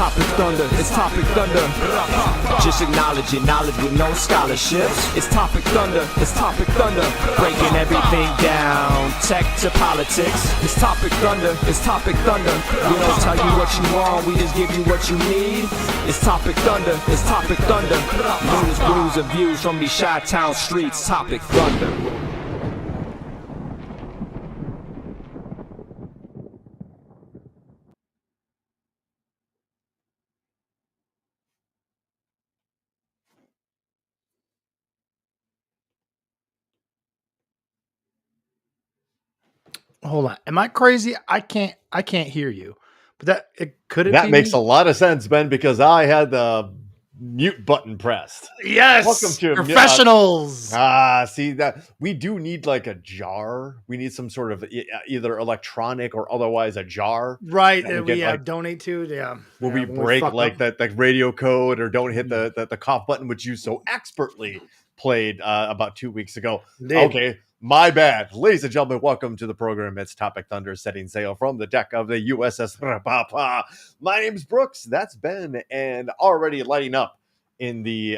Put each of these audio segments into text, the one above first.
Topic Thunder, it's Topic Thunder. Just acknowledge it, knowledge with no scholarships. It's Topic Thunder, it's Topic Thunder. Breaking everything down, tech to politics. It's Topic Thunder, it's Topic Thunder. We don't tell you what you want, we just give you what you need. It's Topic Thunder, it's Topic Thunder. News, brews, and views from these Chi-Town streets. Topic Thunder. Hold on. Am I crazy? I can't hear you. But that makes a lot of sense, Ben, because I had the mute button pressed. Yes. Welcome to professionals. See that we do need like a jar. We need some sort of either electronic or otherwise a jar. Right. That we donate to. Yeah. Where we break like that radio code or don't hit the cough button, which you so expertly played about 2 weeks ago. Indeed. Okay. My bad. Ladies and gentlemen, welcome to the program. It's Topic Thunder, setting sail from the deck of the USS Rapapa. My name's Brooks. That's Ben. And already lighting up in the,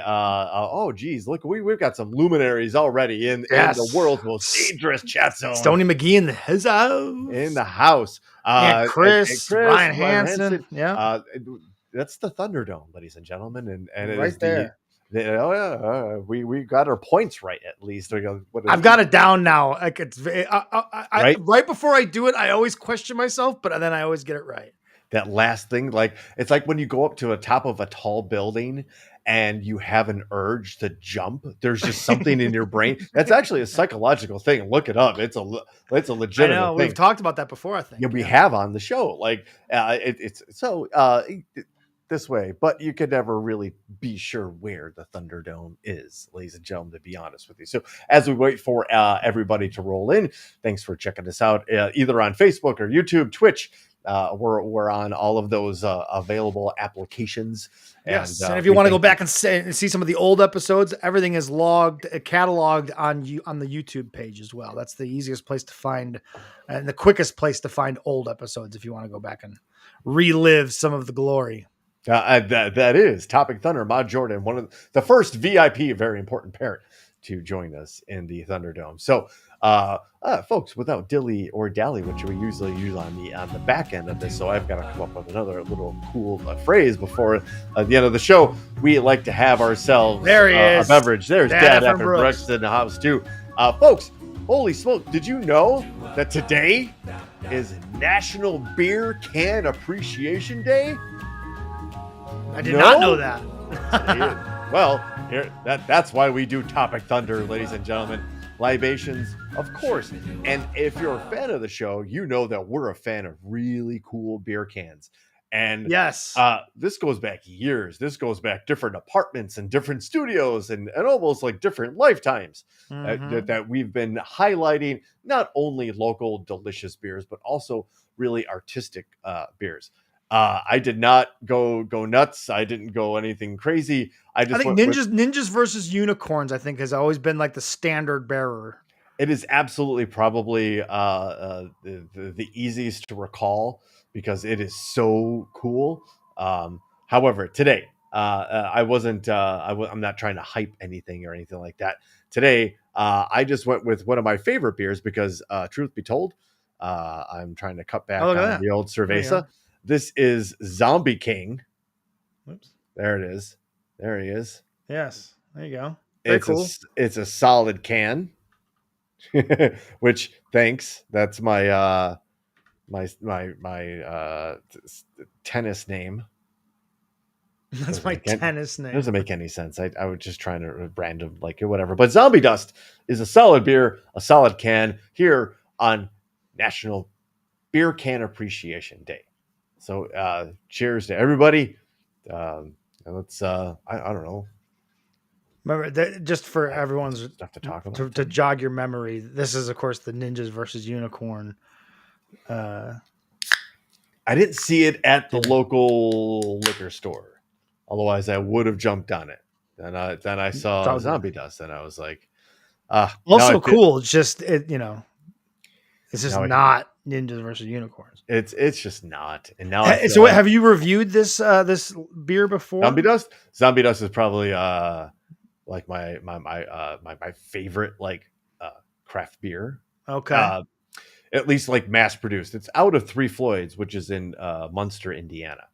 look, we've got some luminaries already in the world's most dangerous chat zone. Stoney McGee in the house. Chris, Ryan Hansen. Yeah. That's the Thunderdome, ladies and gentlemen. And it right is there. We got our points right at least. I've got it down now. Like it's right before I do it, I always question myself, but then I always get it right. That last thing, like it's like when you go up to the top of a tall building and you have an urge to jump. There's just something in your brain. That's actually a psychological thing. Look it up. It's a legitimate thing. I know, we've talked about that before. I think we have on the show. Like it's so. This way, but you could never really be sure where the Thunderdome is, ladies and gentlemen, to be honest with you. So as we wait for everybody to roll in, thanks for checking us out either on Facebook or YouTube, Twitch. We're on all of those available applications. Yes, and if you want to go back and see some of the old episodes, everything is cataloged on the YouTube page as well. That's the easiest place to find and the quickest place to find old episodes if you want to go back and relive some of the glory. That is Topic Thunder, Mod Jordan, one of the first VIP, very important parent to join us in the Thunderdome. So, folks, without dilly or dally, which we usually use on the back end of this, so I've got to come up with another little cool phrase before the end of the show. We like to have ourselves a beverage. There's Dad F. Brooks in the house too, folks. Holy smoke! Did you know that today is National Beer Can Appreciation Day? I did not know that. Well, that's why we do Topic Thunder, ladies and gentlemen. Libations, of course. And if you're a fan of the show, you know that we're a fan of really cool beer cans. And yes, this goes back years. This goes back different apartments and different studios and almost like different lifetimes that we've been highlighting not only local delicious beers, but also really artistic beers. I did not go nuts. I didn't go anything crazy. I think ninjas versus unicorns, I think, has always been like the standard bearer. It is absolutely probably the easiest to recall because it is so cool. However, today I wasn't. I'm not trying to hype anything or anything like that. Today, I just went with one of my favorite beers because, truth be told, I'm trying to cut back on the old cerveza. This is Zombie King. Whoops. There it is. There he is. Yes. There you go. Very cool. It's a solid can. Which thanks. That's my tennis name. That's my tennis name. Doesn't make any sense. I was just trying to brand them like whatever. But Zombie Dust is a solid beer, a solid can here on National Beer Can Appreciation Day. So cheers to everybody. Let's I don't know. Remember, just for everyone's stuff to talk about to jog your memory. This is, of course, the Ninjas versus Unicorn. I didn't see it at the local liquor store. Otherwise, I would have jumped on it. Then I saw Zombie Dust, and I was like, also cool. It's just it's just not ninjas versus unicorns. It's just not. And now I So feel like have you reviewed this beer before? Zombie Dust is probably like my favorite like craft beer. Okay. At least like mass produced. It's out of Three Floyds, which is in Munster, Indiana.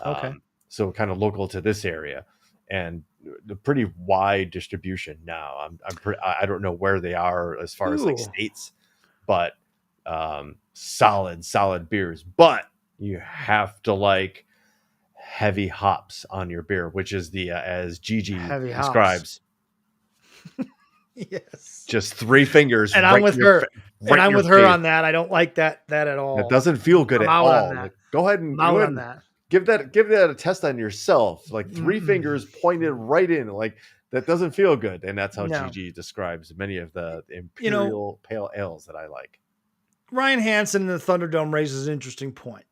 Okay. So kind of local to this area, and the pretty wide distribution now. I don't know where they are as far as like Ooh. states, but solid beers. But you have to like heavy hops on your beer, which is the as Gigi Heavy hops. describes. Yes. Just 3 fingers. And I'm with her. And I'm with her on that. I don't like that at all. It doesn't feel good I'm at out all. on that. Like, go ahead and I'm out on that. give that a test on yourself. Like 3 fingers pointed right in. Like that doesn't feel good. And that's how Gigi describes many of the imperial pale ales that I like. Ryan Hansen in the Thunderdome raises an interesting point.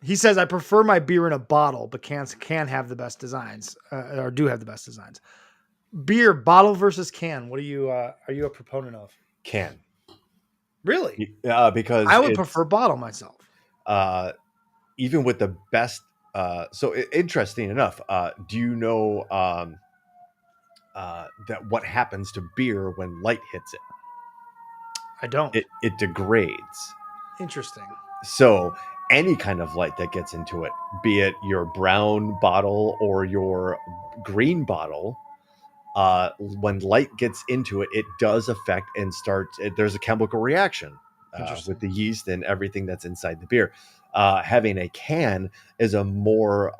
He says, "I prefer my beer in a bottle, but cans can have the best designs, or do have the best designs." Beer bottle versus can. What are you a proponent of? Can. Really? Because I would prefer bottle myself. Even with the best. Interesting enough. Do you know that what happens to beer when light hits it? I don't. It degrades. Interesting. So any kind of light that gets into it, be it your brown bottle or your green bottle, when light gets into it, it does affect and there's a chemical reaction with the yeast and everything that's inside the beer. Having a can is a more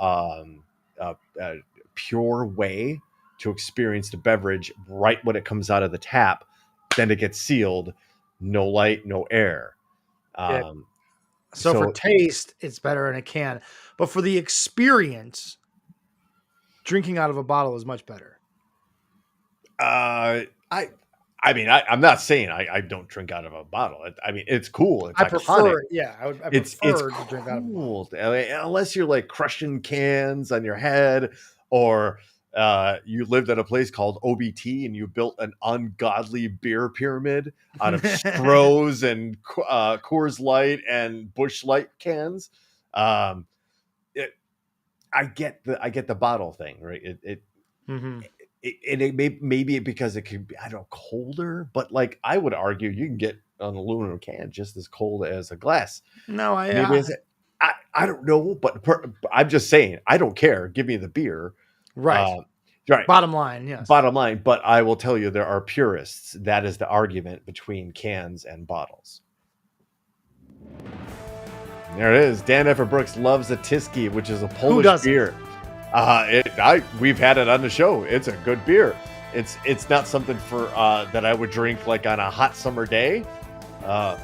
pure way to experience the beverage right when it comes out of the tap. Then it gets sealed, no light, no air. So for taste, it's better in a can, but for the experience, drinking out of a bottle is much better. I'm not saying I don't drink out of a bottle. I mean, it's cool. I prefer it. Yeah, I prefer to drink out of a bottle. Unless you're like crushing cans on your head, or you lived at a place called OBT and you built an ungodly beer pyramid out of Stroh's and Coors Light and Busch Light cans. I get the bottle thing, right? It may be because it could be, I don't know, colder, but like I would argue you can get an aluminum can just as cold as a glass. No, I don't know, but I'm just saying I don't care. Give me the beer. Right. Right. Bottom line, yes. Bottom line, but I will tell you there are purists. That is the argument between cans and bottles. There it is. Dan Effer Brooks loves a Tyskie, which is a Polish beer. We've had it on the show. It's a good beer. It's not something for that I would drink like on a hot summer day. But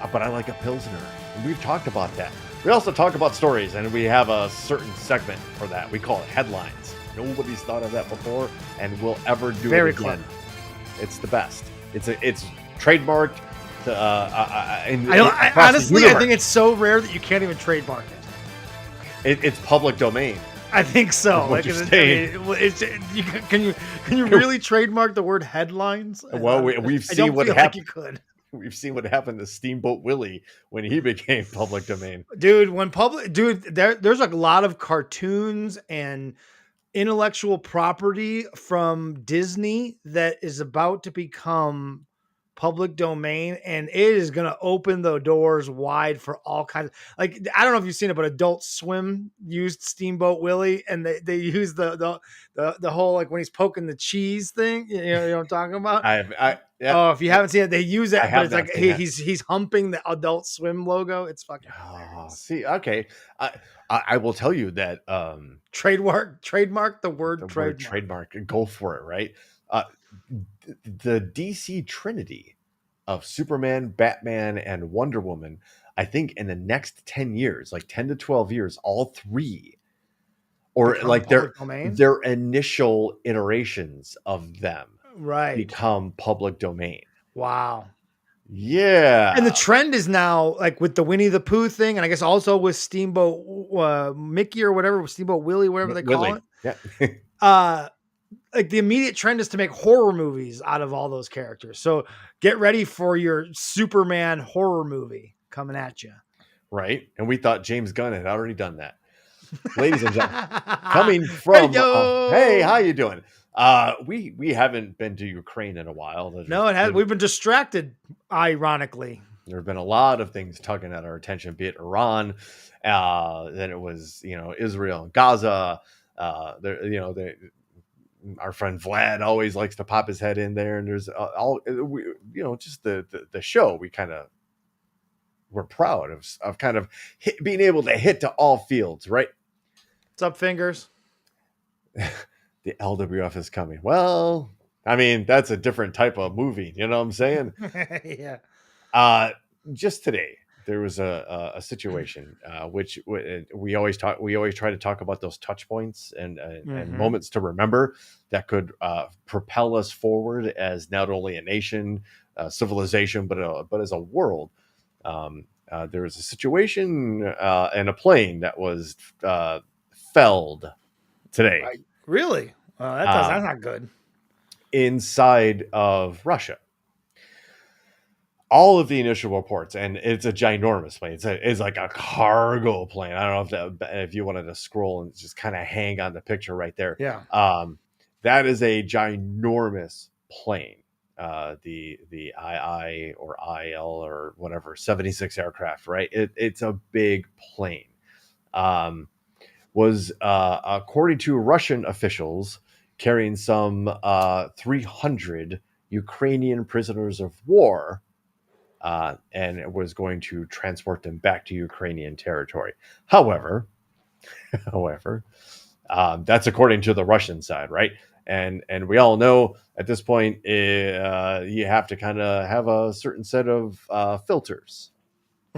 I like a Pilsner. And we've talked about that. We also talk about stories, and we have a certain segment for that. We call it headlines. Nobody's thought of that before, and will ever do it again. Clever. It's the best. It's trademarked. Honestly, I think it's so rare that you can't even trademark it. It's public domain. I think so. Like, can you really trademark the word headlines? Well, we've seen what happened. Like you could. We've seen what happened to Steamboat Willie when he became public domain. Dude, there's a lot of cartoons and intellectual property from Disney that is about to become public domain, and it is going to open the doors wide for all kinds of, like, I don't know if you've seen it, but Adult Swim used Steamboat Willie, and they used the whole, like, when he's poking the cheese thing, you know what I'm talking about? Yeah. Oh, if you haven't seen it, they use it, but it's like he's humping the Adult Swim logo. It's fucking hilarious. See, okay. I will tell you that trademark the word trademark. Go for it, right? The DC Trinity of Superman, Batman, and Wonder Woman, I think in the next 10 years, like 10 to 12 years, all three, or like their initial iterations of them, become public domain. Wow. Yeah. And the trend is now, like, with the Winnie the Pooh thing, and I guess also with Steamboat Mickey or whatever, Steamboat Willie, whatever they call it. Yeah. like the immediate trend is to make horror movies out of all those characters. So get ready for your Superman horror movie coming at you. Right. And we thought James Gunn had already done that. Ladies and gentlemen, coming Hey, from yo! hey, how you doing? We haven't been to Ukraine in a while. No, it has. We've been distracted, ironically. There have been a lot of things tugging at our attention, be it Iran, then it was, Israel, Gaza. Our friend Vlad always likes to pop his head in there, and there's just the show. We're proud of kind of being able to hit to all fields, right? What's up, fingers? The LWF is coming. Well, I mean, that's a different type of movie. You know what I'm saying? Yeah. Just today, there was a situation which we always try to talk about those touch points and moments to remember that could propel us forward as not only a nation, civilization, but as a world. There was a situation in a plane that was felled today. Really? That's not good. Inside of Russia. All of the initial reports, and it's a ginormous plane. It's like a cargo plane. I don't know if you wanted to scroll and just kind of hang on the picture right there. Yeah. That is a ginormous plane. The II or IL or whatever 76 aircraft, right? It's a big plane. Was according to Russian officials carrying some 300 Ukrainian prisoners of war. And it was going to transport them back to Ukrainian territory. However, that's according to the Russian side, right? And we all know at this point, you have to kind of have a certain set of filters.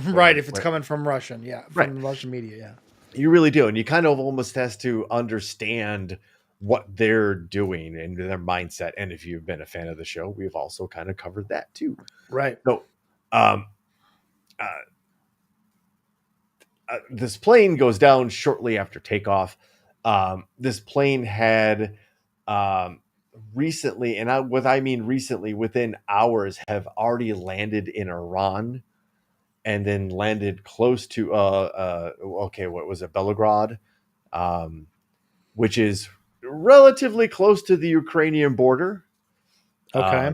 Right, if it's coming from Russian, from the Russian media, yeah. You really do. And you kind of almost has to understand what they're doing and their mindset. And if you've been a fan of the show, we've also kind of covered that too. Right. So, this plane goes down shortly after takeoff. This plane had recently, and what I mean recently, within hours, have already landed in Iran, and then landed close to what was it, Belgorod, which is relatively close to the Ukrainian border. Okay,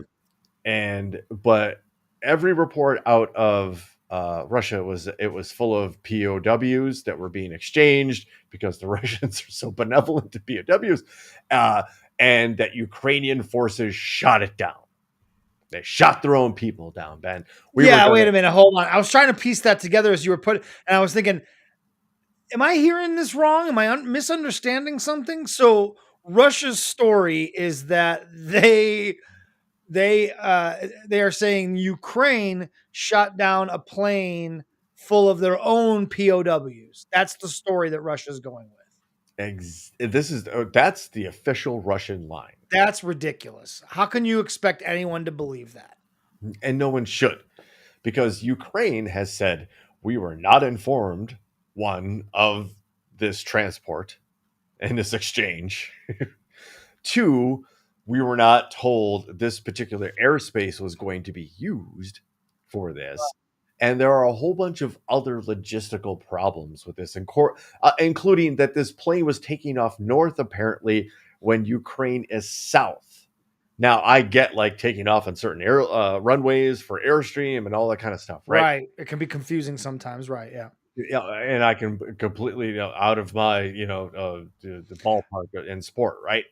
but every report out of Russia was full of POWs that were being exchanged because the Russians are so benevolent to POWs, and that Ukrainian forces shot it down. They shot their own people down, Ben. wait a minute. Hold on. I was trying to piece that together as you were and I was thinking, am I hearing this wrong? Am I misunderstanding something? So Russia's story is that they are saying Ukraine shot down a plane full of their own POWs. That's the story that Russia's going with. That's the official Russian line. That's ridiculous. How can you expect anyone to believe that? And no one should, because Ukraine has said we were not informed, one, of this transport and this exchange. Two, we were not told this particular airspace was going to be used for this. And there are a whole bunch of other logistical problems with this, including that this plane was taking off north, apparently, when Ukraine is south. Now, I get like taking off on certain runways for Airstream and all that kind of stuff, right? Right. It can be confusing sometimes, right? Yeah. Yeah, and I can completely out of my the ballpark in sport, right?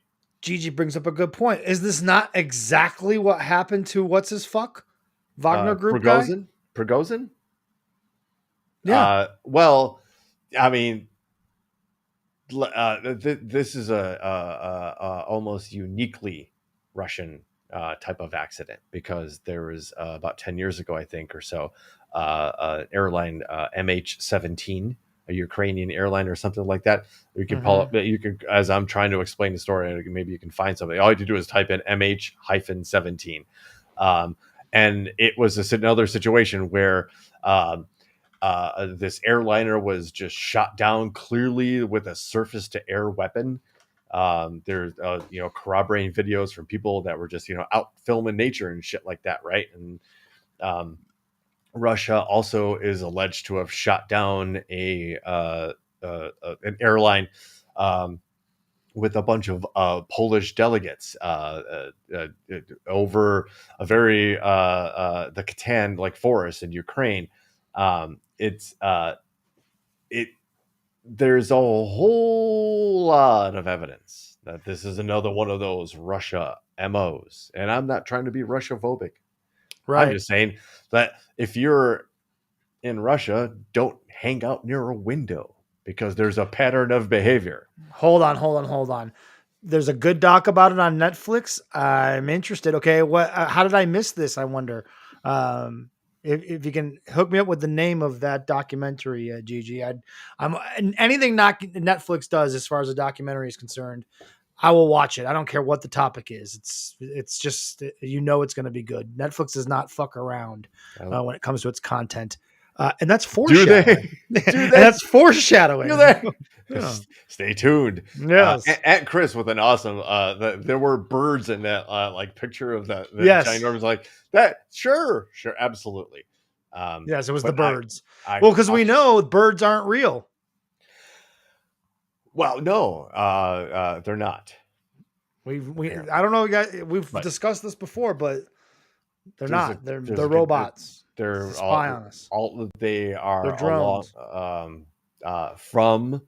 Gigi brings up a good point. Is this not exactly what happened to what's his fuck Wagner Group Prigozhin? guy? Prigozhin? Yeah. Well, I mean, this is a almost uniquely Russian type of accident, because there was about 10 years ago, I think, or so, an airline, MH17, a Ukrainian airline or something like that. You can pull up, you can, as I'm trying to explain the story, maybe you can find something. All you have to do is type in MH-17. And it was another situation where this airliner was just shot down clearly with a surface to air weapon. There's corroborating videos from people that were just out filming nature and shit like that, right? And Russia also is alleged to have shot down an airline with a bunch of Polish delegates over a very the Katan like forest in Ukraine. It's it There's a whole lot of evidence that this is another one of those Russia MOs, and I'm not trying to be Russia phobic. Right. I'm just saying that if you're in Russia, don't hang out near a window because there's a pattern of behavior. Hold on. There's a good doc about it on Netflix. I'm interested. Okay, how did I miss this? I wonder. If you can hook me up with the name of that documentary, Gigi. I'm anything Netflix does as far as a documentary is concerned, I will watch it. I don't care what the topic is. It's just it's going to be good. Netflix does not fuck around when it comes to its content. And that's foreshadowing. And that's foreshadowing. Do they? Yeah. Stay tuned. Yes. Aunt Chris with an awesome. There were birds in that like picture of the Yes. ginormous like that. Sure, absolutely. Yes, it was the birds. I because we know birds aren't real. Well, no, they're not. I don't know, guys. We've discussed this before, but they're not. They're robots. They're spy on us. They are They're drones. From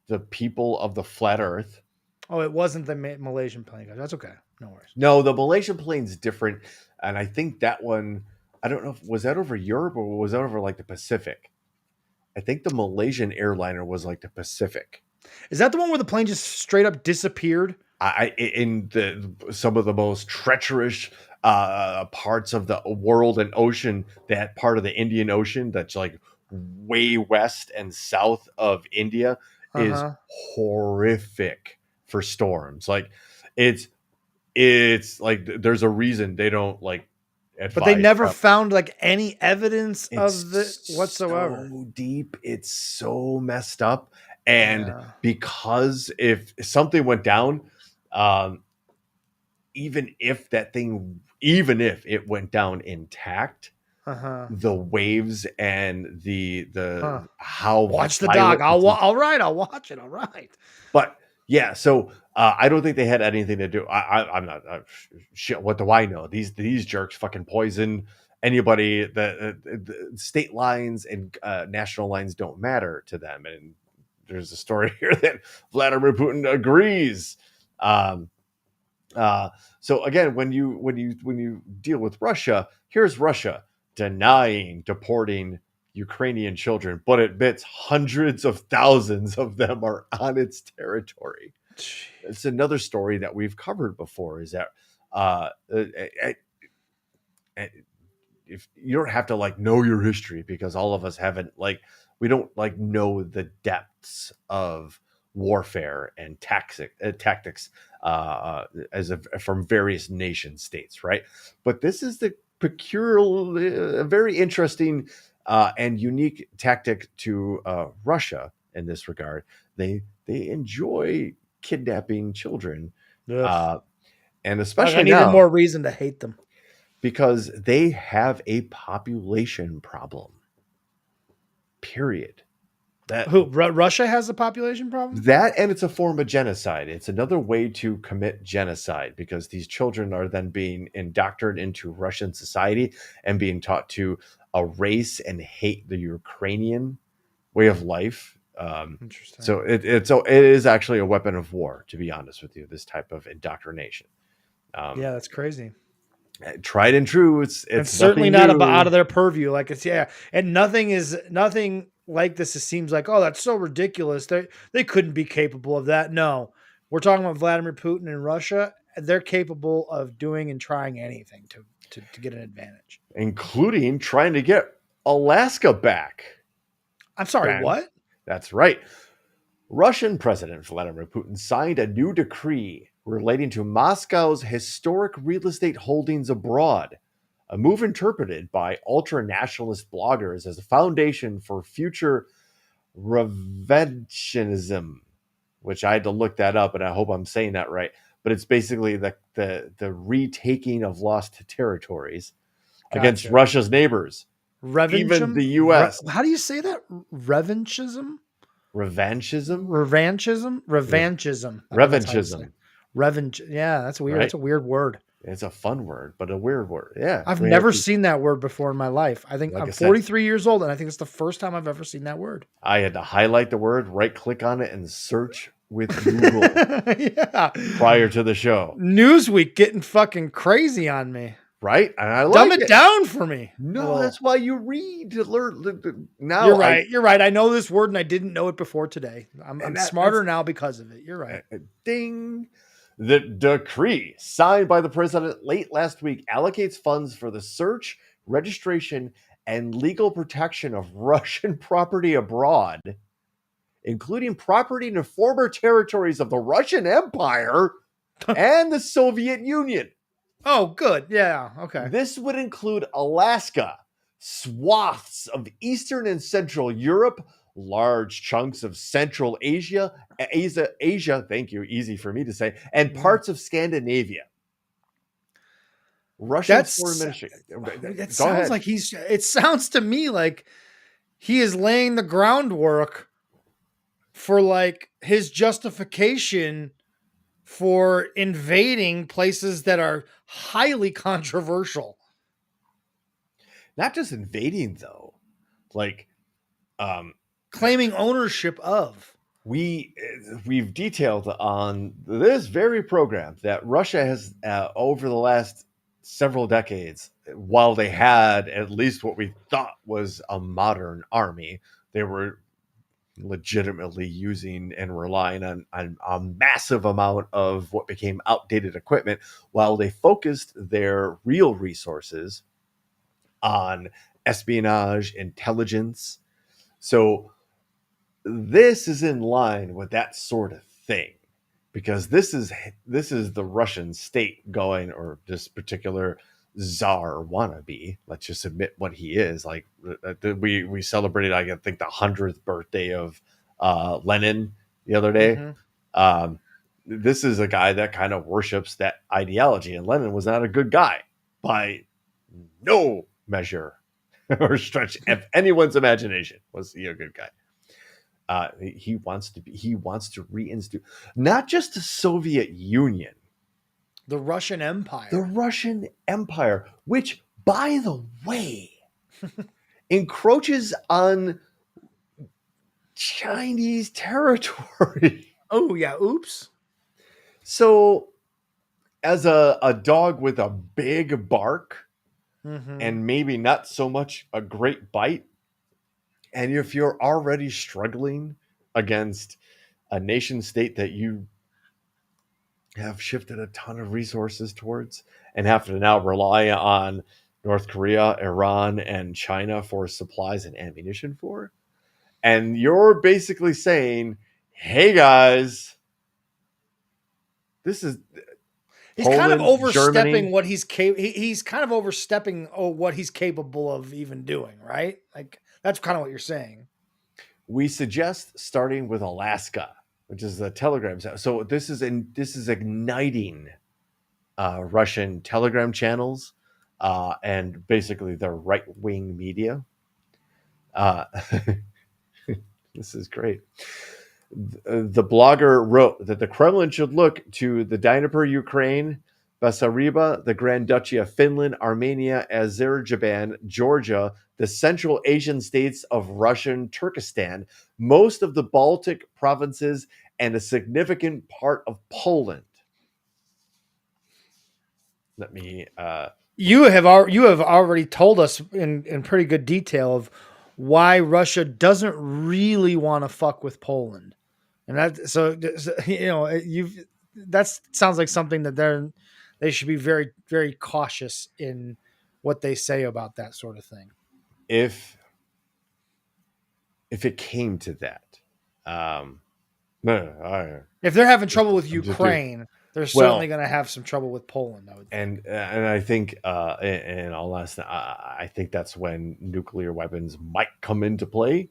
the people of the flat Earth. Oh, it wasn't the Malaysian plane, guys. That's okay. No worries. No, the Malaysian plane's different, and I think that one. I don't know. Was that over Europe or was that over like the Pacific? I think the Malaysian airliner was like the Pacific. Is that the one where the plane just straight up disappeared? Some of the most treacherous parts of the world and ocean, that part of the Indian Ocean that's like way west and south of India is horrific for storms. Like it's like there's a reason they don't like advise. But they never found like any evidence of this whatsoever. So deep, it's so messed up. And because if something went down, even if it went down intact, the waves and the how watch the dog. All right, I'll watch it. All right. But yeah, so I don't think they had anything to do. I'm not shit. What do I know? These jerks fucking poison anybody. The state lines and national lines don't matter to them. And there's a story here that Vladimir Putin agrees. So again, when you deal with Russia, here's Russia denying deporting Ukrainian children, but it admits hundreds of thousands of them are on its territory. Jeez. It's another story that we've covered before. Is that if you don't have to like know your history, because all of us haven't we don't know the depths of warfare and tactics from various nation states, right? But this is the peculiar, very interesting and unique tactic to Russia in this regard. They enjoy kidnapping children, and especially I need now, more reason to hate them because they have a population problem. Period. Russia has a population problem? That, and it's a form of genocide. It's another way to commit genocide because these children are then being indoctrinated into Russian society and being taught to erase and hate the Ukrainian way of life. Interesting. So it is actually a weapon of war, to be honest with you, this type of indoctrination. Yeah, that's crazy. Tried and true. It's certainly not out of their purview. And nothing like this. It seems like, oh, that's so ridiculous. They couldn't be capable of that. No, we're talking about Vladimir Putin and Russia. They're capable of doing and trying anything to get an advantage, including trying to get Alaska back. I'm sorry, what? That's right. Russian President Vladimir Putin signed a new decree relating to Moscow's historic real estate holdings abroad, a move interpreted by ultra-nationalist bloggers as a foundation for future revisionism. which I had to look that up, and I hope I'm saying that right. But it's basically the retaking of lost territories against Gotcha. Russia's neighbors, even the U.S. How do you say that? Revanchism? Revanchism, Revanchism? Revanchism. I think that's how you say it. revanchism, Yeah, that's weird. right? That's a weird word. It's a fun word, but a weird word. Yeah, I've never seen that word before in my life. I think Like I'm I said, 43 years old, and I think it's the first time I've ever seen that word. I had to highlight the word, right click on it, and search with Google Yeah. prior to the show. Newsweek getting fucking crazy on me. Right? And I Dumb like it it. down for me. No, that's why you read to learn. Now You're right. You're right. I know this word and I didn't know it before today. I'm And smarter now because of it. You're right. Ding. The decree signed by the president late last week allocates funds for the search, registration, and legal protection of Russian property abroad, including property in the former territories of the Russian Empire and the Soviet Union. Oh, good. Yeah. Okay. This would include Alaska, swaths of Eastern and Central Europe, large chunks of Central Asia, thank you, easy for me to say, and parts of Scandinavia. Russian Foreign Ministry. It sounds like it sounds to me like he is laying the groundwork for like his justification for invading places that are highly controversial. Not just invading though, like claiming ownership of. We've detailed on this very program that Russia has over the last several decades, while they had at least what we thought was a modern army, they were legitimately using and relying on a massive amount of what became outdated equipment, while they focused their real resources on espionage, intelligence. So this is in line with that sort of thing, because this is the Russian state going, or this particular czar wannabe. Let's just admit what he is. Like we celebrated, I think, the 100th birthday of Lenin the other day. Mm-hmm. This is a guy that kind of worships that ideology, and Lenin was not a good guy by no measure or stretch of anyone's imagination. Was he a good guy? He wants to reinstitute not just the Soviet Union, the Russian Empire. The Russian Empire, which, by the way, encroaches on Chinese territory. Oh, yeah. Oops. So, as a dog with a big bark, mm-hmm. and maybe not so much a great bite, and if you're already struggling against a nation state that you have shifted a ton of resources towards and have to now rely on North Korea, Iran, and China for supplies and ammunition for, and you're basically saying, hey guys, this is... He's kind of overstepping Germany. What he's kind of overstepping what he's capable of even doing, right? Like, that's kind of what you're saying. We suggest starting with Alaska, which is the Telegram. So this is igniting Russian Telegram channels and basically their right-wing media. This is great. The blogger wrote that the Kremlin should look to the Dnieper, Ukraine, Bessarabia, the Grand Duchy of Finland, Armenia, Azerbaijan, Georgia, the Central Asian states of Russian Turkestan, most of the Baltic provinces, and a significant part of Poland. Let me... You have already told us in pretty good detail of why Russia doesn't really want to fuck with Poland. And that, so, you know, that sounds like something that they should be very, very cautious in what they say about that sort of thing. If it came to that, if they're having trouble with Ukraine, they're certainly going to have some trouble with Poland. I would think. And I think, in all honesty, I think that's when nuclear weapons might come into play.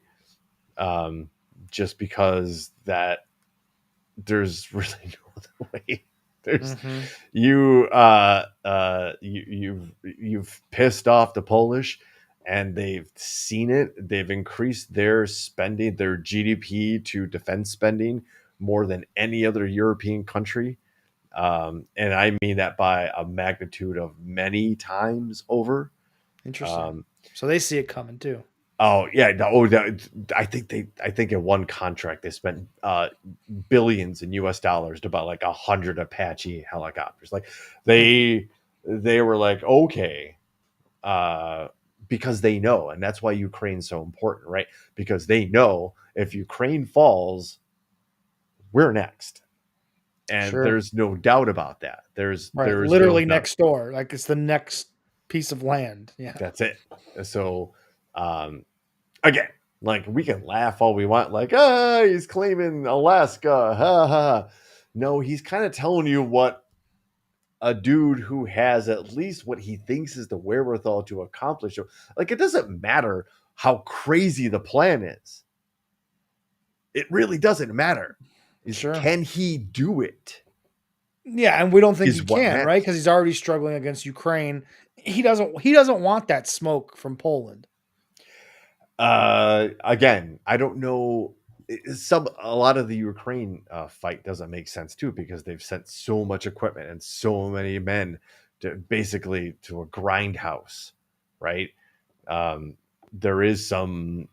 Just because that there's really no other way. There's Mhm. you've pissed off the Polish, and they've seen it. They've increased their spending, their GDP to defense spending more than any other European country. And I mean that by a magnitude of many times over. Interesting. Um, So they see it coming too. oh yeah, I think in one contract they spent billions in U.S. dollars to buy like 100 Apache helicopters. Like they they were like, okay, uh, because they know, and that's why Ukraine's so important, right? Because they know if Ukraine falls, we're next, and Sure. there's no doubt about that. Right. There's no Literally doubt. next door. Like it's the next piece of land. Yeah. That's it. So, um, again, like we can laugh all we want, like, ah, he's claiming Alaska. Ha ha. No, he's kind of telling you what a dude who has at least what he thinks is the wherewithal to accomplish. Like, it doesn't matter how crazy the plan is. It really doesn't matter. Is Sure. can he do it? Yeah, and we don't think Is he what can, right? matters. Because he's already struggling against Ukraine. He doesn't want that smoke from Poland. Again, I don't know. A lot of the Ukraine fight doesn't make sense too, because they've sent so much equipment and so many men to basically to a grindhouse, right? Um, there are some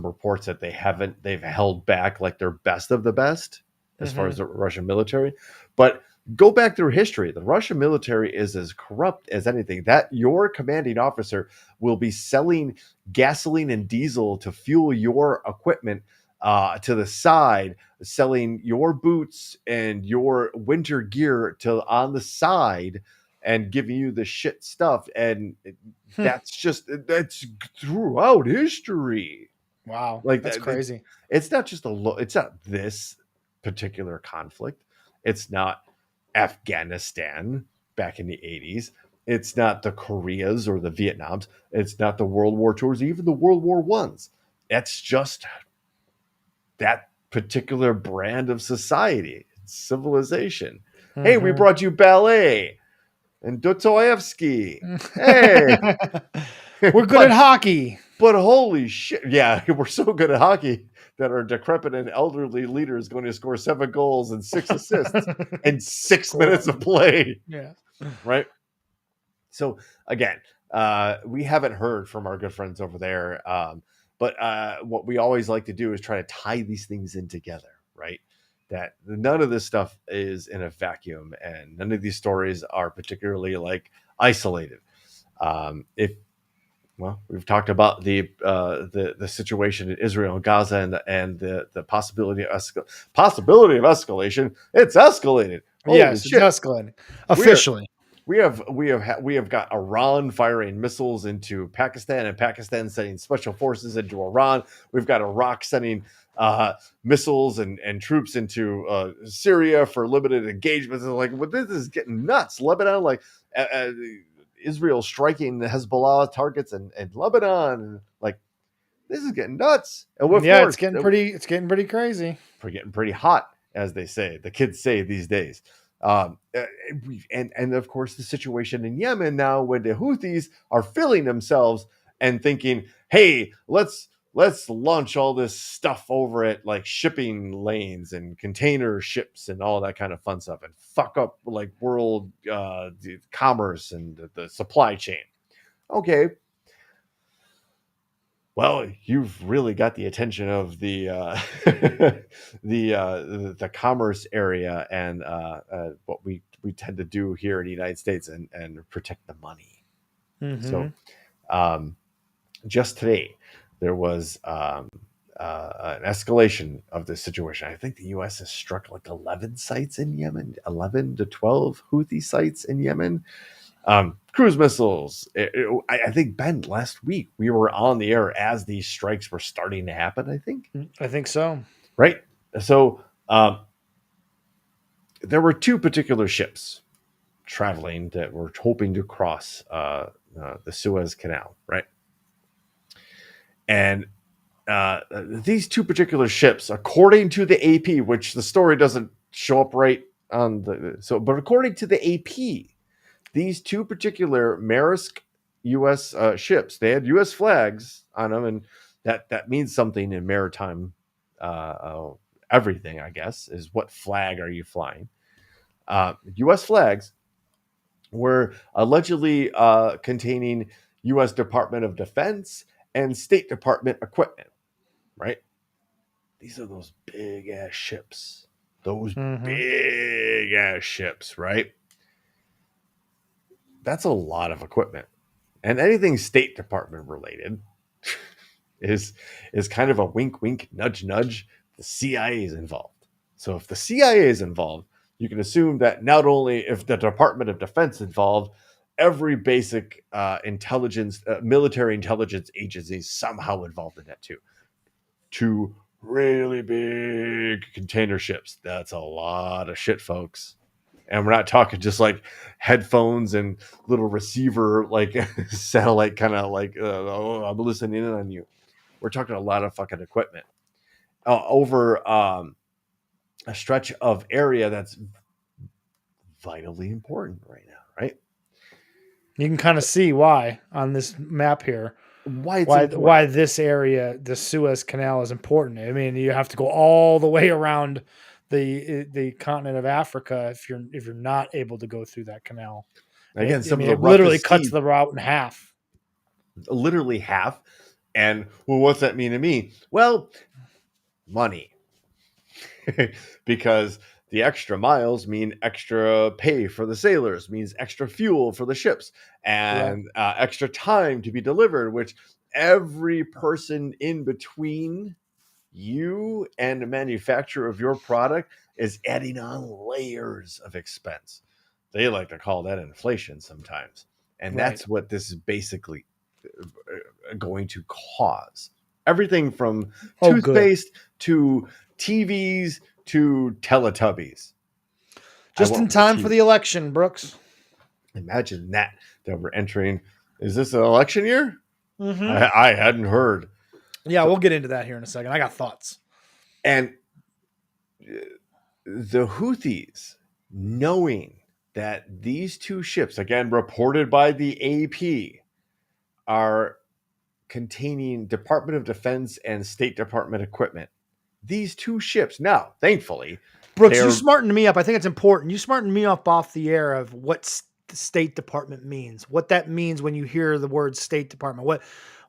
reports that they've held back like their best of the best as far as Mhm. the Russian military, but go back through history. The Russian military is as corrupt as anything. That your commanding officer will be selling gasoline and diesel to fuel your equipment to the side, selling your boots and your winter gear to on the side, and giving you the shit stuff. And Hmm. that's throughout history. Wow, Like that's that, crazy. it's not just it's not this particular conflict. It's not Afghanistan back in the 80s. It's not the Koreas or the Vietnams. It's not the World War IIs, even the World War Ones. It's just that particular brand of society, civilization. Hey, we Mhm. brought you ballet and Dostoevsky. Hey, We're good at but hockey. but holy shit, yeah, we're so good at hockey that our decrepit and elderly leader is going to score 7 goals and 6 assists in 6 Cool. minutes of play, Yeah. right? So again, we haven't heard from our good friends over there, but what we always like to do is try to tie these things in together, right? That none of this stuff is in a vacuum, and none of these stories are particularly like isolated. If Well, we've talked about the situation in Israel and Gaza, and the possibility of escalation. It's escalated. Holy Yes, it's shit! escalating We're officially. we have got Iran firing missiles into Pakistan, and Pakistan sending special forces into Iran. We've got Iraq sending missiles and troops into Syria for limited engagements. And like, well, this is getting nuts. Lebanon, like Israel striking the Hezbollah targets in Lebanon, and like this is getting nuts. And of Yeah, it's course, getting pretty. It's getting pretty crazy. we're getting pretty hot, as they say. The kids say these days. Um, uh, and of course, the situation in Yemen now, when the Houthis are filling themselves and thinking, "Hey, let's launch all this stuff over at like shipping lanes and container ships and all that kind of fun stuff, and fuck up like world commerce and the supply chain." Okay, well, you've really got the attention of the the commerce area, and what we tend to do here in the United States, and protect the money. So, Hmm. um, just today, there was an escalation of this situation. I think the U.S. has struck like 11 sites in Yemen, 11 to 12 Houthi sites in Yemen. Cruise missiles. I think, Ben, last week we were on the air as these strikes were starting to happen, I think, I think so. right? So there were two particular ships traveling that were hoping to cross the Suez Canal, right? And these two particular ships, according to the AP, which the story doesn't show up right on but according to the AP, these two particular Maersk U.S. Ships, they had U.S. flags on them, and that means something in maritime everything, I guess, is what flag are you flying? U.S. flags were allegedly containing U.S. Department of Defense and State Department equipment, right? These are those big ass ships. Those big ass ships, right? That's a lot of equipment. And anything State Department related is kind of a wink, wink, nudge, nudge. The CIA is involved. So if the CIA is involved, you can assume that not only if the Department of Defense involved, every basic intelligence, military intelligence agency is somehow involved in that too. Two really big container ships. That's a lot of shit, folks. And we're not talking just like headphones and little receiver, like satellite kind of like, oh, I'm listening in on you. We're talking a lot of fucking equipment over a stretch of area that's vitally important right now, right? You can kind of see why on this map here. Why this area, the Suez Canal, is important. I mean, you have to go all the way around the continent of Africa if you're not able to go through that canal. Again, it literally cuts the route in half. Literally half. And well, what's that mean to me? Well, money. Because the extra miles mean extra pay for the sailors, means extra fuel for the ships, and extra time to be delivered, which every person in between you and the manufacturer of your product is adding on layers of expense. They like to call that inflation sometimes. And that's what this is basically going to cause. Everything from toothpaste to TVs to Teletubbies. Just in time for the election, Brooks. Imagine that we're entering. Is this an election year? I hadn't heard. Yeah, we'll get into that here in a second. I got thoughts. And the Houthis, knowing that these two ships, again reported by the AP, are containing Department of Defense and State Department equipment. These two ships, now, thankfully, Brooks, you smartened me up. I think it's important. You smartened me up off the air of what the State Department means, what that means when you hear the word State Department.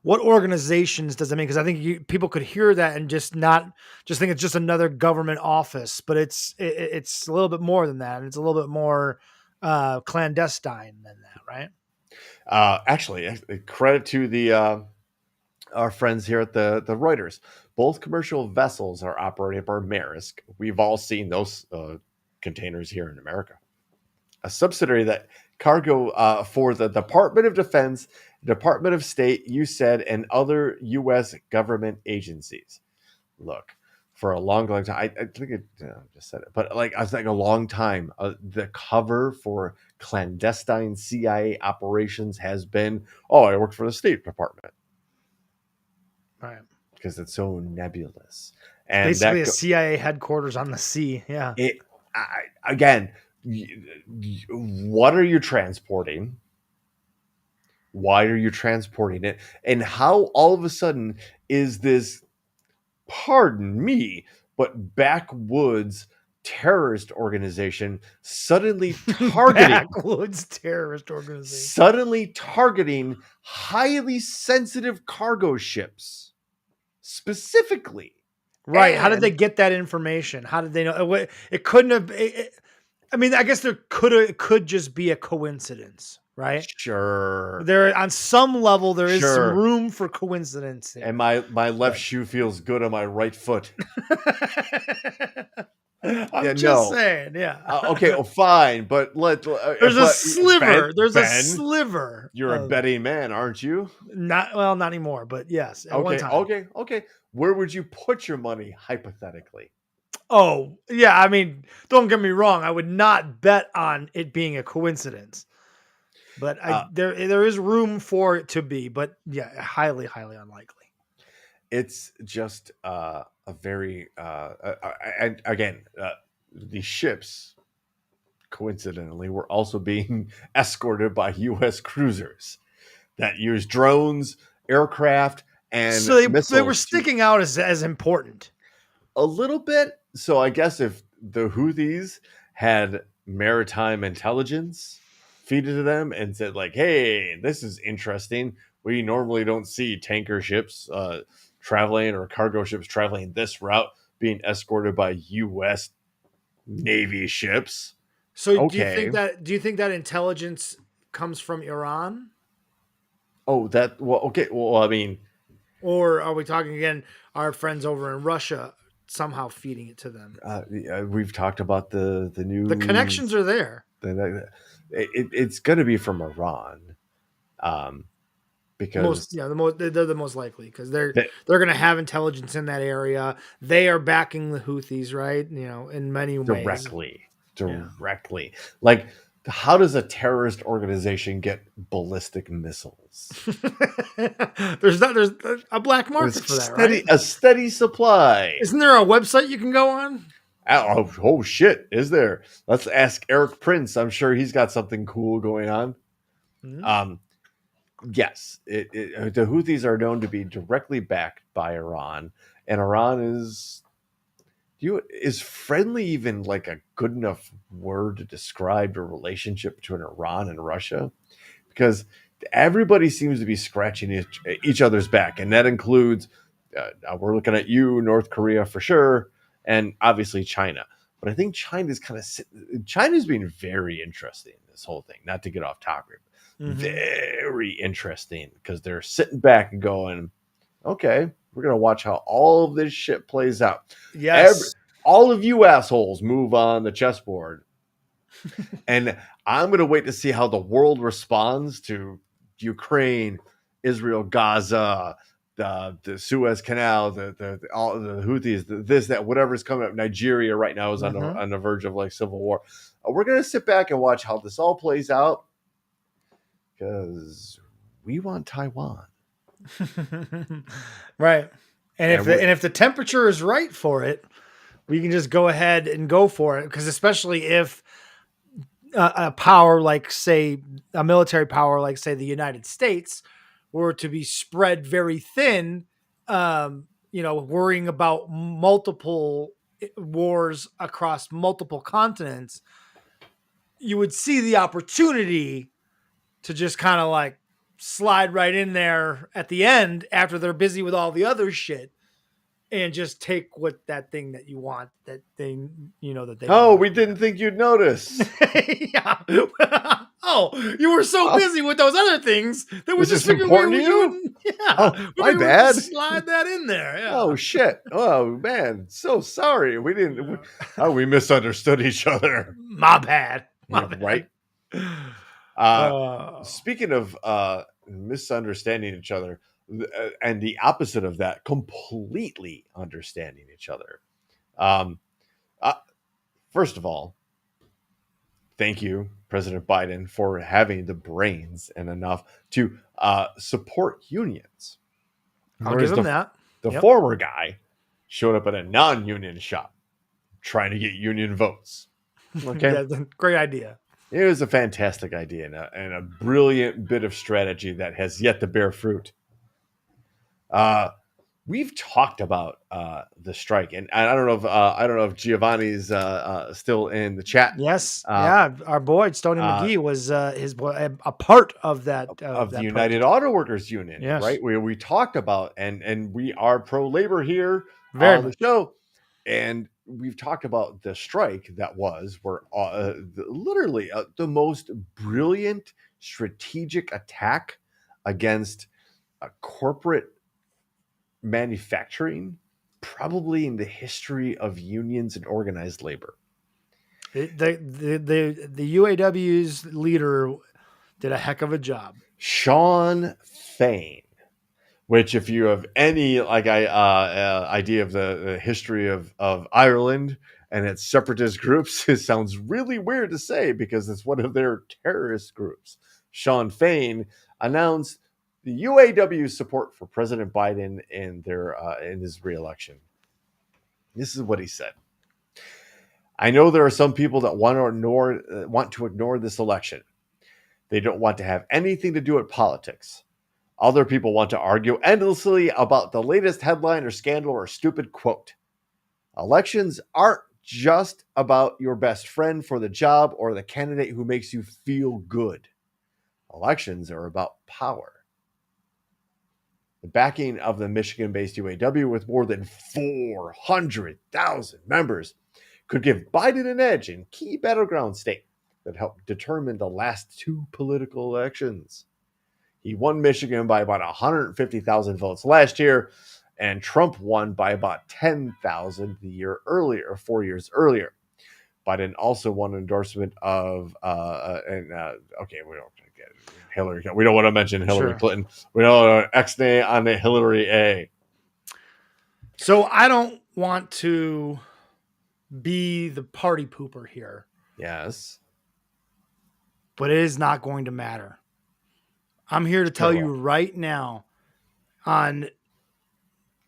What organizations does it mean? Because I think people could hear that and just think it's just another government office, but it's a little bit more than that, and it's a little bit more clandestine than that, right? Actually, credit to the our friends here at the Reuters. Both commercial vessels are operated by Maersk. We've all seen those containers here in America. A subsidiary that cargo for the Department of Defense, Department of State, you said, and other U.S. government agencies. Look, for a long time, I think I just said it, but like I was like a long time, the cover for clandestine CIA operations has been, I worked for the State Department. Right. Because it's so nebulous. And basically a CIA headquarters on the sea. Yeah. Again, what are you transporting? Why are you transporting it? And how all of a sudden is this, pardon me, but backwoods terrorist organization suddenly targeting highly sensitive cargo ships specifically? Right. How did they get that information? How did they know? It couldn't have. I mean, I guess it could just be a coincidence, right? Sure. There, on some level, there is some room for coincidence here. And my left shoe feels good on my right foot. I'm just saying, yeah. Okay, well, fine, but there's a sliver. There's a sliver. You're a betting man, aren't you? Not anymore, but yes. At one time. Okay. Where would you put your money hypothetically? Oh, yeah. I mean, don't get me wrong. I would not bet on it being a coincidence, but there is room for it to be. But yeah, highly, highly unlikely. it's just a very and again, the ships coincidentally were also being escorted by U.S. cruisers that use drones, aircraft, and So they were missiles to sticking out as important. a little bit. So I guess if the Houthis had maritime intelligence feed it to them and said like, "Hey, this is interesting. We normally don't see tanker ships traveling or cargo ships traveling this route being escorted by U.S. Navy ships." So Okay. do you think that intelligence comes from Iran? Oh, that well. Okay. Well, I mean, Or are we talking again our friends over in Russia somehow feeding it to them? we've talked about the The connections news. are there. It's going to be from Iran, because They're the most likely because that they're going to have intelligence in that area. They are backing the Houthis, right? In many ways. directly, Yeah. directly. Like, how does a terrorist organization get ballistic missiles? There's a black market for that, right? A steady supply. Isn't there a website you can go on? Oh shit! Is there? Let's ask Eric Prince. I'm sure he's got something cool going on. Mhm. Yes, the Houthis are known to be directly backed by Iran, and Iran is friendly even like a good enough word to describe the relationship between Iran and Russia? Because everybody seems to be scratching each other's back, and that includes we're looking at you, North Korea for sure, and obviously China. But I think China's being very interesting in this whole thing. Not to get off topic, very interesting because they're sitting back and going, "Okay, we're gonna watch how all of this shit plays out." Yes. All of you assholes move on the chessboard, and I'm going to wait to see how the world responds to Ukraine, Israel, Gaza, the Suez Canal, all the Houthis, this, that, whatever's coming up. Nigeria right now is on the verge of like civil war. We're going to sit back and watch how this all plays out because we want Taiwan. Right. And And if the temperature is right for it, we can just go ahead and go for it. Because especially if a power like, say, a military power like, say, the United States were to be spread very thin, worrying about multiple wars across multiple continents, you would see the opportunity to just kind of like slide right in there at the end after they're busy with all the other shit and just take what that thing that you want, that thing, that they oh, want. we didn't think you'd notice. Yeah. Oh, you were so busy with those other things that we Was just this figured important we to you? would, yeah. Oh, we my figured we'd bad. just slide that in there. Yeah. Oh shit! Oh man, so sorry. We didn't. We misunderstood each other. My bad. My Yeah, bad. right. Oh. Speaking of misunderstanding each other, and the opposite of that, completely understanding each other. Um, First of all, thank you, President Biden, for having the brains and enough to support unions. I'll give him that. The Yep. former guy showed up at a non-union shop trying to get union votes. Okay. Yeah, great idea. It was a fantastic idea and a brilliant bit of strategy that has yet to bear fruit. We've talked about the strike, and I don't know if Giovanni's still in the chat. Yes, our boy Stoney McGee was a part of that of the that United protest. Auto Workers Union, Yes. right? We talked about and we are pro labor here Very on the much. show, and we've talked about the strike that were literally the most brilliant strategic attack against a corporate manufacturing probably in the history of unions and organized labor. The UAW's leader did a heck of a job. Sean Fain, which if you have any idea of the history of Ireland and its separatist groups, it sounds really weird to say because it's one of their terrorist groups. Sean Fain announced the UAW's support for President Biden in his reelection. This is what he said. I know there are some people that want to ignore this election. They don't want to have anything to do with politics. Other people want to argue endlessly about the latest headline or scandal or stupid quote. Elections aren't just about your best friend for the job or the candidate who makes you feel good. Elections are about power. The backing of the Michigan-based UAW with more than 400,000 members could give Biden an edge in key battleground states that helped determine the last two political elections. He won Michigan by about 150,000 votes last year, and Trump won by about 10,000 the year earlier, 4 years earlier. Biden also won an endorsement of, okay, we don't get Hillary. We don't want to mention Hillary Clinton. We don't X-nay on the Hillary A. So I don't want to be the party pooper here. Yes. But it is not going to matter. I'm here to tell you right now, on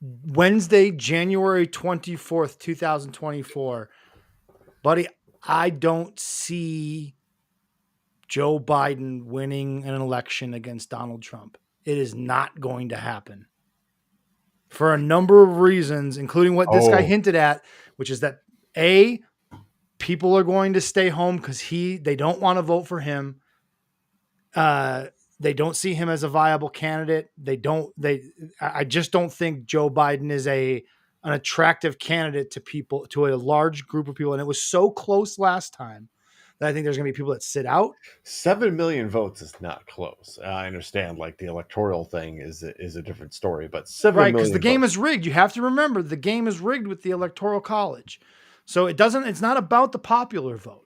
Wednesday, January 24th, 2024, buddy, I don't see Joe Biden winning an election against Donald Trump. It is not going to happen. For a number of reasons, including what this guy hinted at, which is that A, people are going to stay home because they don't want to vote for him. They don't see him as a viable candidate. I just don't think Joe Biden is an attractive candidate to people, to a large group of people. And it was so close last time that I think there's going to be people that sit out. 7 million votes is not close. I understand, like, the electoral thing is a different story, but 7 million. Right, because the game is rigged. You have to remember the game is rigged with the Electoral College. So it's not about the popular vote.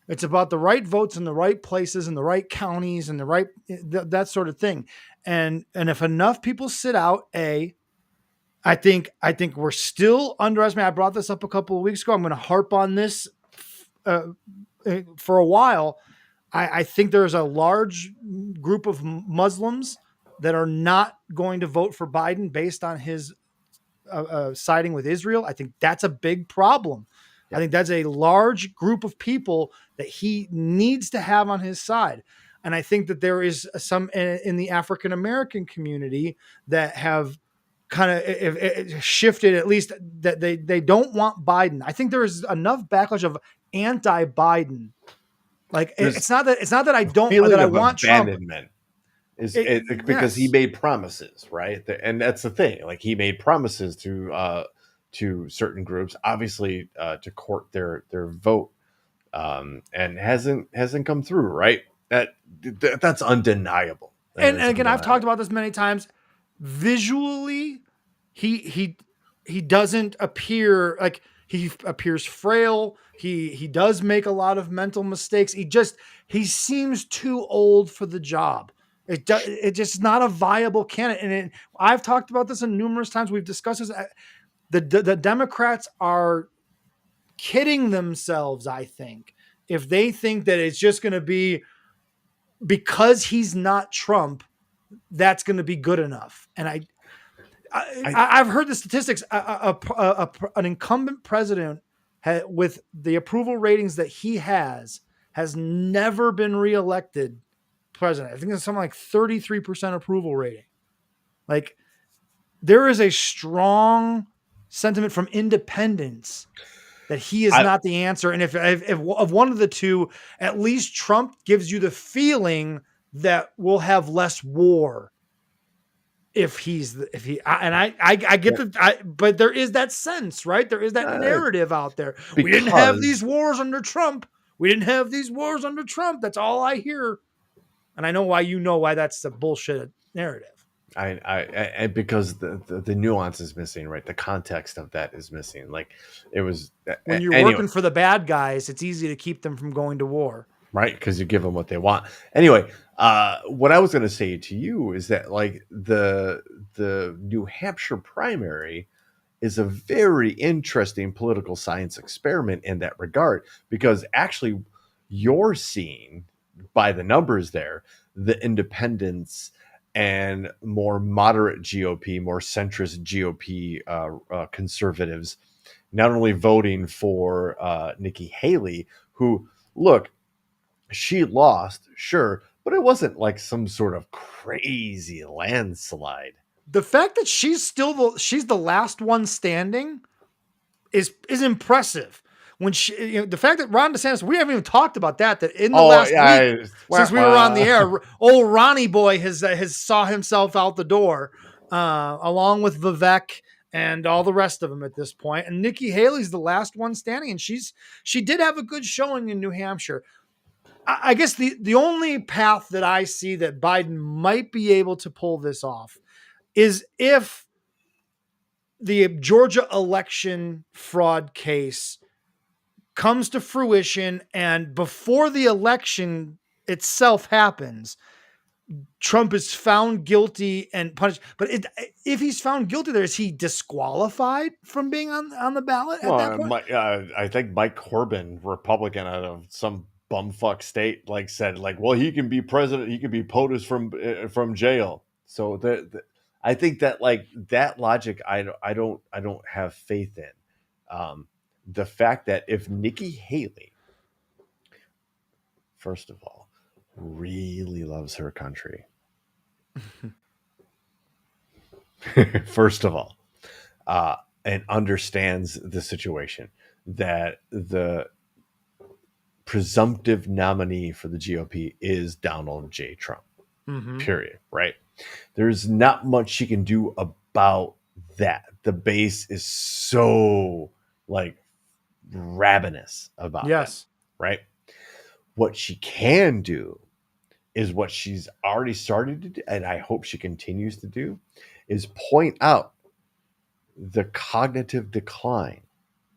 It's about the right votes in the right places and the right counties and that sort of thing. And if enough people sit out, I think we're still underestimating. I brought this up a couple of weeks ago. I'm going to harp on this for a while. I think there's a large group of Muslims that are not going to vote for Biden based on his siding with Israel. I think that's a big problem. I think that's a large group of people that he needs to have on his side. And I think that there is some in the African-American community that have kind of shifted, at least that they don't want Biden. I think there is enough backlash of anti-Biden. Like, it's not that I don't, that I want Trump. Because he made promises, right? And that's the thing. Like, he made promises to certain groups, obviously, to court their vote, and hasn't come through, right? That's undeniable. And again, I've talked about this many times. Visually, he doesn't appear like, he appears frail. He does make a lot of mental mistakes. He seems too old for the job. It's just not a viable candidate. And I've talked about this numerous times. We've discussed this. The Democrats are kidding themselves, I think, if they think that it's just going to be because he's not Trump, that's going to be good enough. And I've heard the statistics. An incumbent president with the approval ratings that he has never been reelected president. I think it's something like 33% approval rating. Like, there is a strong sentiment from independents that he is not the answer. And if of one of the two, at least Trump gives you the feeling that we'll have less war I get but there is that sense, right? There is that narrative out there. We didn't have these wars under Trump. That's all I hear. And I know why that's the bullshit narrative. I because the nuance is missing, right? The context of that is missing. Like, it was when you're working for the bad guys, it's easy to keep them from going to war, right? Because you give them what they want. Anyway, what I was going to say to you is that, like, the New Hampshire primary is a very interesting political science experiment in that regard, because actually you're seeing by the numbers there, the independents and more moderate GOP, more centrist GOP conservatives, not only voting for Nikki Haley, who, look, she lost, sure, but it wasn't like some sort of crazy landslide. The fact that she's the last one standing is impressive. When the fact that Ron DeSantis, we haven't even talked about that in the last week since we were on the air, old Ronnie boy has saw himself out the door, along with Vivek and all the rest of them at this point. And Nikki Haley's the last one standing, and she did have a good showing in New Hampshire. I guess the only path that I see that Biden might be able to pull this off is if the Georgia election fraud case comes to fruition, and before the election itself happens, Trump is found guilty and punished. But if he's found guilty there, is he disqualified from being on the ballot at that point? I think Mike Corbin, Republican out of some bumfuck state, said well, he can be president, he can be POTUS from jail. So I think that that logic, I don't have faith in. The fact that if Nikki Haley, first of all, really loves her country, first of all, and understands the situation, that the presumptive nominee for the GOP is Donald J. Trump, period, right? There's not much she can do about that. The base is so ravenous about yes, that, right? What she can do is what she's already started to do, and I hope she continues to do, is point out the cognitive decline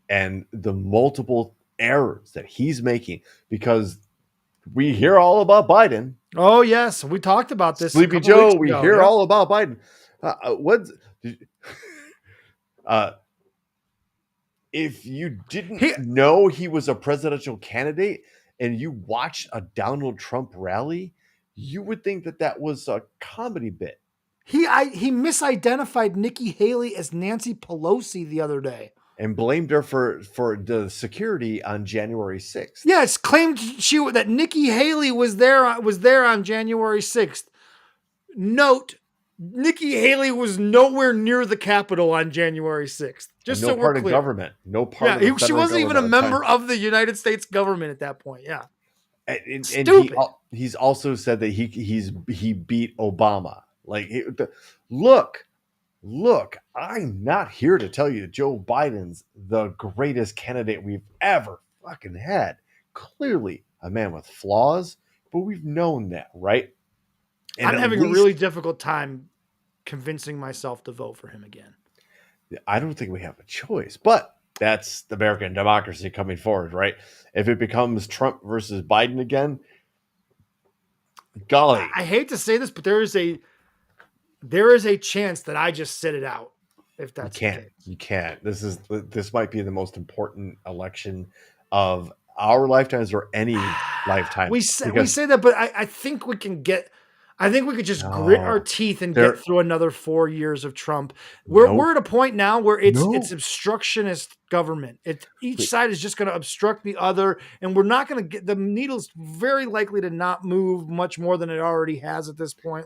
and the multiple errors that he's making, because we hear all about Biden. Oh yes, we talked about this. Sleepy Joe, we hear all about Biden. If you didn't know he was a presidential candidate and you watched a Donald Trump rally, you would think that was a comedy bit. He misidentified Nikki Haley as Nancy Pelosi the other day and blamed her for the security on January 6th. Yes, claimed that Nikki Haley was there on January 6th. Note, Nikki Haley was nowhere near the Capitol on January 6th. Just so we're clear. No part of government. No part of she wasn't even a member of the United States government at that point. Yeah. And stupid. He's also said that he beat Obama. Look, I'm not here to tell you Joe Biden's the greatest candidate we've ever fucking had. Clearly a man with flaws, but we've known that, right? And I'm having a really difficult time convincing myself to vote for him again. I don't think we have a choice, but that's the American democracy coming forward, right? If it becomes Trump versus Biden again, golly. I hate to say this, but there is a chance that I just sit it out. If that's the case. You can't. This might be the most important election of our lifetimes or any lifetime. We say that, but I think we can get. I think we could just grit our teeth and get through another 4 years of Trump. We're at a point now where it's obstructionist government. Each side is just going to obstruct the other, and we're not going to get the needle's very likely to not move much more than it already has at this point.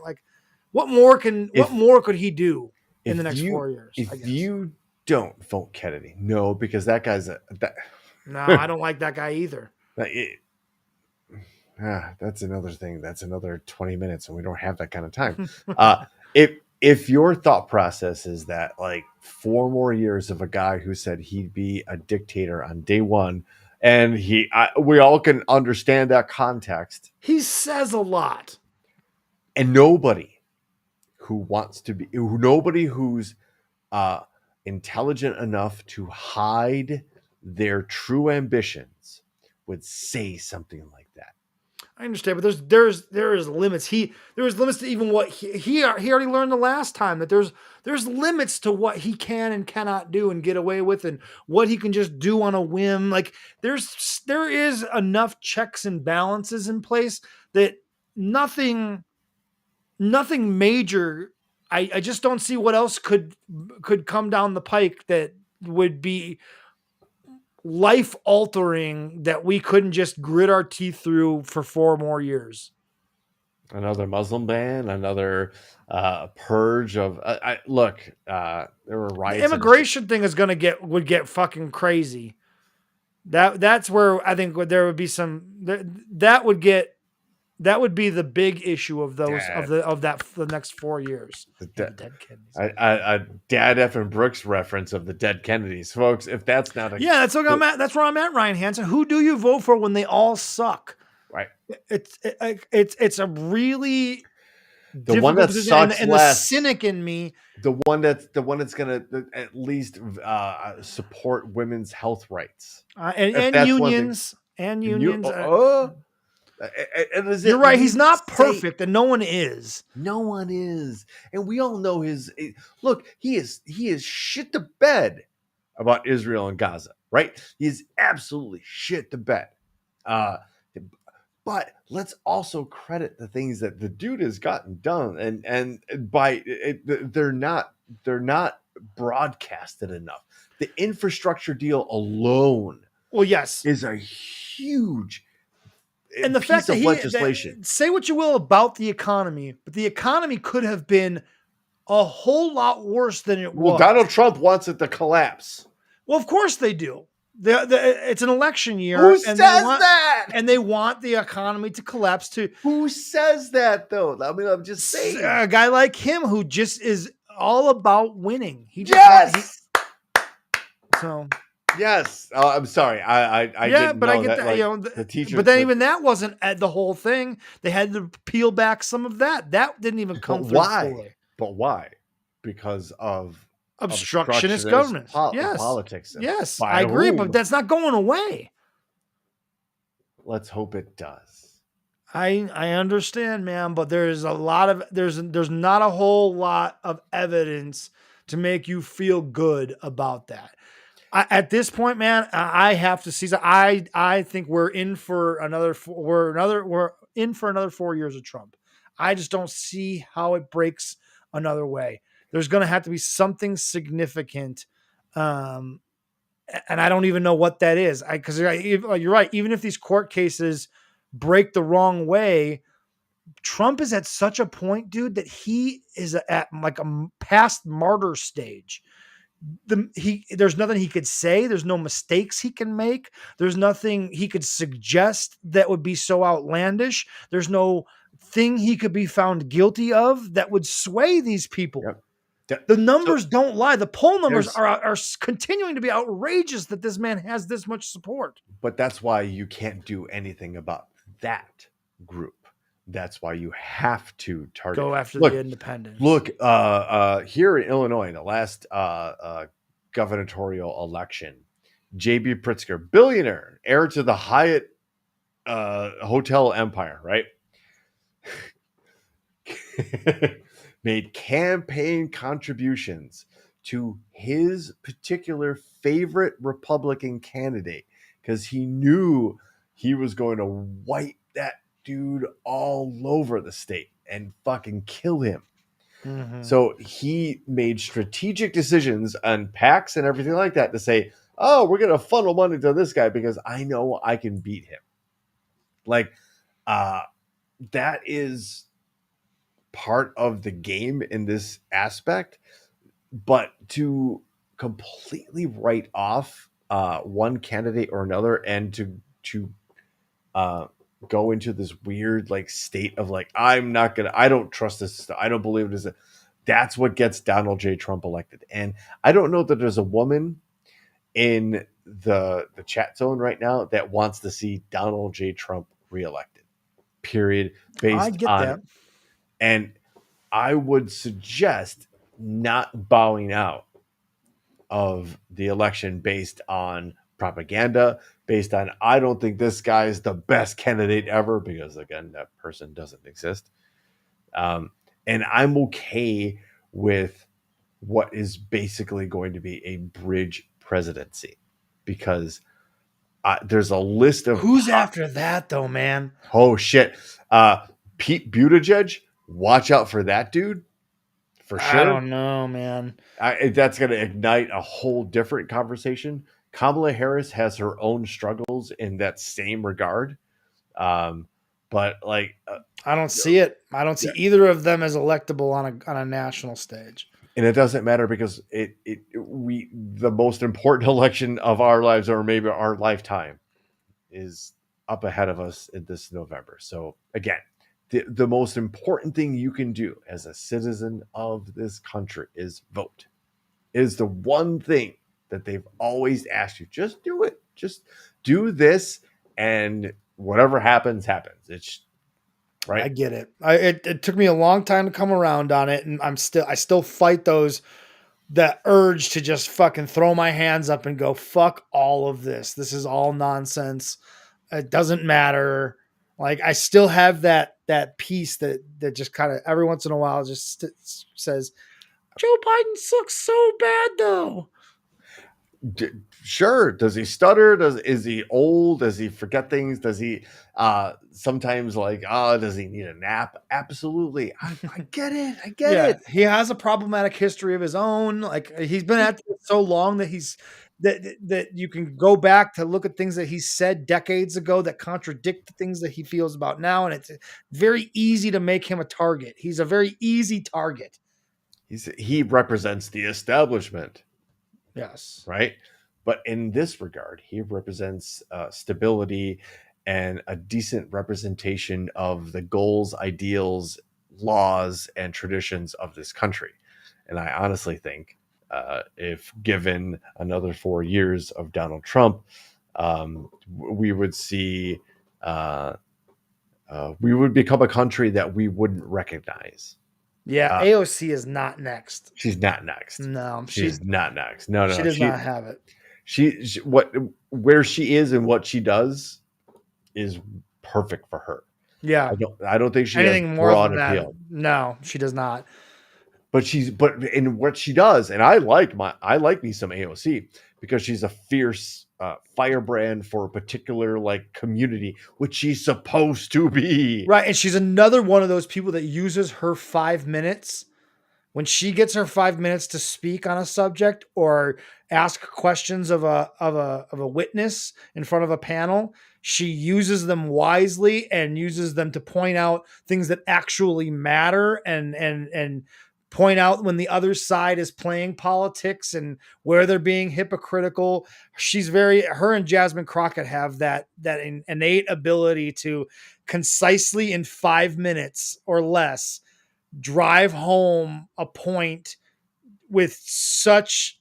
What more could he do in the next 4 years? If you don't vote Kennedy, no, because that guy's no, I don't like that guy either. That's another thing. That's another 20 minutes, and we don't have that kind of time. If your thought process is that 4 more years of a guy who said he'd be a dictator on day one, and we all can understand that context. He says a lot, and nobody who's intelligent enough to hide their true ambitions would say something like that. I understand, but there is limits. There is limits to even what he already learned the last time, that there's limits to what he can and cannot do and get away with, and what he can just do on a whim. There is enough checks and balances in place that nothing nothing major. I just don't see what else could come down the pike that would be life altering that we couldn't just grit our teeth through for 4 more years. Another Muslim ban, another purge of. Look, there were riots. The immigration thing is would get fucking crazy. That's where I think there would be that would be the big issue of those the next 4 years. The dead Kennedys. Dad F and Brooks reference of the dead Kennedys, folks. If that's not that's what I'm at. That's where I'm at, Ryan Hansen. Who do you vote for when they all suck? Right. It's a really the one that sucks and less. The cynic in me. The one that's gonna at least support women's health rights and unions. You're right. He's not perfect, and no one is. No one is, and we all know his. Look, he is shit the bed about Israel and Gaza. Right? He is absolutely shit the bed. But let's also credit the things that the dude has gotten done, and by it, they're not broadcasted enough. The infrastructure deal alone, is a huge and the piece fact of that legislation. Say what you will about the economy, but the economy could have been a whole lot worse than it was. Well, Donald Trump wants it to collapse. Well, of course they do. It's an election year. Who says that? And they want the economy to collapse too. Who says that, though? I mean, I'm just saying. A guy like him who just is all about winning. He just Yes. I'm sorry. I didn't know I get that. Like, the teacher. But then even that wasn't the whole thing. They had to peel back some of that. That didn't even come through. Why? But why? Because of obstructionist government. Politics. Yes, I agree, but that's not going away. Let's hope it does. I understand, man, but there's not a whole lot of evidence to make you feel good about that. At this point, man, I have to see. I think we're in for another 4 years of Trump. I just don't see how it breaks another way. There's going to have to be something significant, and I don't even know what that is. Because you're right. Even if these court cases break the wrong way, Trump is at such a point, dude, that he is at like a past martyr stage. There's nothing he could say. There's no mistakes he can make. There's nothing he could suggest that would be so outlandish. There's no thing he could be found guilty of that would sway these people. Yep. The numbers don't lie. The poll numbers are continuing to be outrageous that this man has this much support. But that's why you can't do anything about that group. That's why you have to go after the independents. Look, here in Illinois, in the last gubernatorial election, J.B. Pritzker, billionaire, heir to the Hyatt hotel empire, right? Made campaign contributions to his particular favorite Republican candidate because he knew he was going to wipe that dude all over the state and fucking kill him. Mm-hmm. So he made strategic decisions on PACs and everything like that to say, oh, we're going to funnel money to this guy because I know I can beat him. Like, that is part of the game in this aspect, but to completely write off one candidate or another and to go into this weird like state of like, I don't trust this. I don't believe it is. That's what gets Donald J. Trump elected. And I don't know that there's a woman in the chat zone right now that wants to see Donald J. Trump reelected, period. I get that. And I would suggest not bowing out of the election based on propaganda, based on, I don't think this guy is the best candidate ever, because again, that person doesn't exist. And I'm okay with what is basically going to be a bridge presidency, because there's a list of who's after that though, man. Oh shit. Pete Buttigieg, watch out for that dude for sure. I don't know, man. That's going to ignite a whole different conversation. Kamala Harris has her own struggles in that same regard. But like, I don't see it. I don't see either of them as electable on a national stage. and it doesn't matter because the most important election of our lives, or maybe our lifetime, is up ahead of us in this November. So again, the most important thing you can do as a citizen of this country is vote. It is the one thing that they've always asked you. Just do it. Just do this, and whatever happens, happens. It's right. I get it. It took me a long time to come around on it, and I still fight that urge to just fucking throw my hands up and go, fuck all of this. This is all nonsense. It doesn't matter. Like, I still have that piece that just kind of every once in a while just says, Joe Biden sucks so bad though. Sure. Does he stutter? Is he old? Does he forget things? Does he sometimes does he need a nap? Absolutely. I get it. I get it. He has a problematic history of his own. Like, he's been at it so long that that you can go back to look at things that he said decades ago that contradict the things that he feels about now. And it's very easy to make him a target. He's a very easy target. He represents the establishment. Yes. Right. But in this regard, he represents stability and a decent representation of the goals, ideals, laws, and traditions of this country. And I honestly think if given another 4 years of Donald Trump, we would see we would become a country that we wouldn't recognize. Yeah, AOC is not next. She's not next. No, she's not next. No, she does not have it. She where she is and what she does is perfect for her. Yeah, I don't think she anything has more broad than that. appeal. No, she does not. But in what she does, and I like me some AOC because she's a fierce firebrand for a particular community, which she's supposed to be. Right, and she's another one of those people that uses her 5 minutes when she gets her 5 minutes to speak on a subject or ask questions of a witness in front of a panel. She uses them wisely and uses them to point out things that actually matter and point out when the other side is playing politics and where they're being hypocritical. Her and Jasmine Crockett have that innate ability to concisely in 5 minutes or less drive home a point with such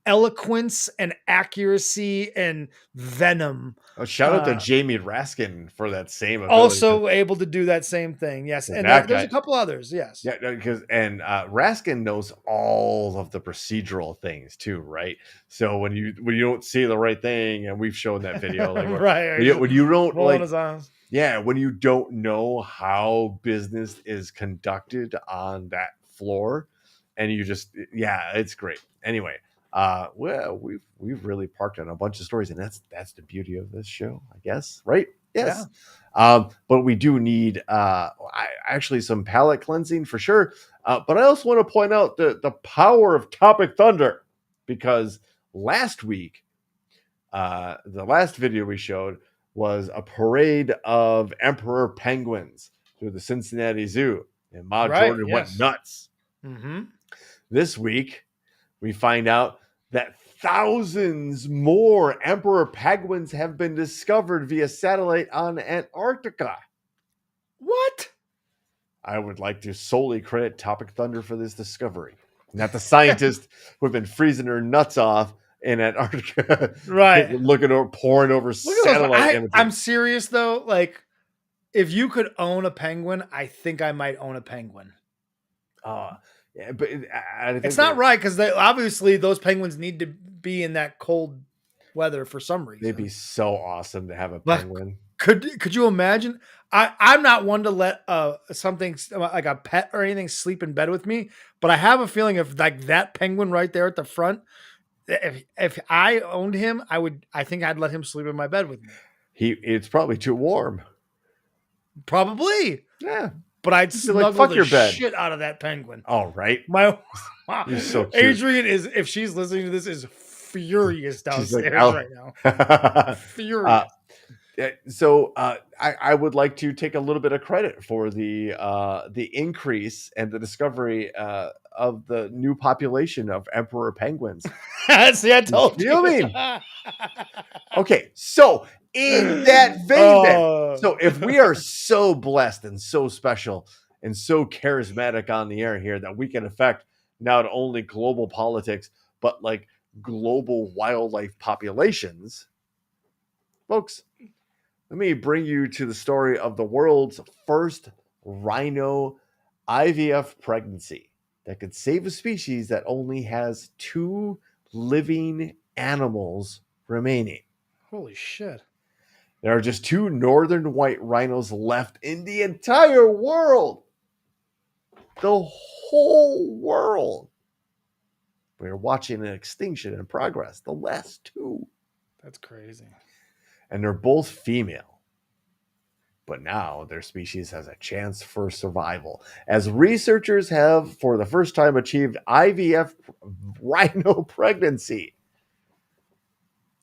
eloquence and accuracy and venom. Shout out to Jamie Raskin for that same ability. Also able to do that same thing. Yes. And there's a couple others. Yes. Yeah. Because Raskin knows all of the procedural things too. Right. So when you don't see the right thing, and we've shown that video, right. When you don't his eyes. Yeah. When you don't know how business is conducted on that floor and you just, it's great. Anyway. Well, we've really parked on a bunch of stories, and that's the beauty of this show, I guess, right? Yes. Yeah. But we do need actually some palate cleansing for sure. But I also want to point out the power of Topic Thunder, because last week, the last video we showed was a parade of emperor penguins through the Cincinnati Zoo, and Ma Jordan went nuts. Mm-hmm. This week, we find out that thousands more emperor penguins have been discovered via satellite on Antarctica. What? I would like to solely credit Topic Thunder for this discovery, not the scientists who have been freezing their nuts off in Antarctica. Right. Pouring over satellite images. I'm serious though. Like, if you could own a penguin, I think I might own a penguin. Yeah, but I think it's not right because obviously those penguins need to be in that cold weather for some reason. They'd be so awesome to have a penguin. Could you imagine? I'm not one to let something like a pet or anything sleep in bed with me, but I have a feeling if that penguin right there at the front, if I owned him, I think I'd let him sleep in my bed with me. It's probably too warm. Probably. Yeah. but I'd You'd be like, snuggle "Fuck the your bed." shit out of that penguin. All right. My You're so cute. Adrian is, if she's listening to this, is furious She's like, downstairs right now. Furious. I would like to take a little bit of credit for the increase and the discovery of the new population of emperor penguins. See, I told feel you. me? Okay, so in that vein, then, so if we are so blessed and so special and so charismatic on the air here that we can affect not only global politics but like global wildlife populations, folks, let me bring you to the story of the world's first rhino IVF pregnancy that could save a species that only has 2 living animals remaining. Holy shit. There are just 2 northern white rhinos left in the entire world. The whole world. We're watching an extinction in progress. The last 2. That's crazy. And they're both female. But now their species has a chance for survival, as researchers have for the first time achieved IVF rhino pregnancy.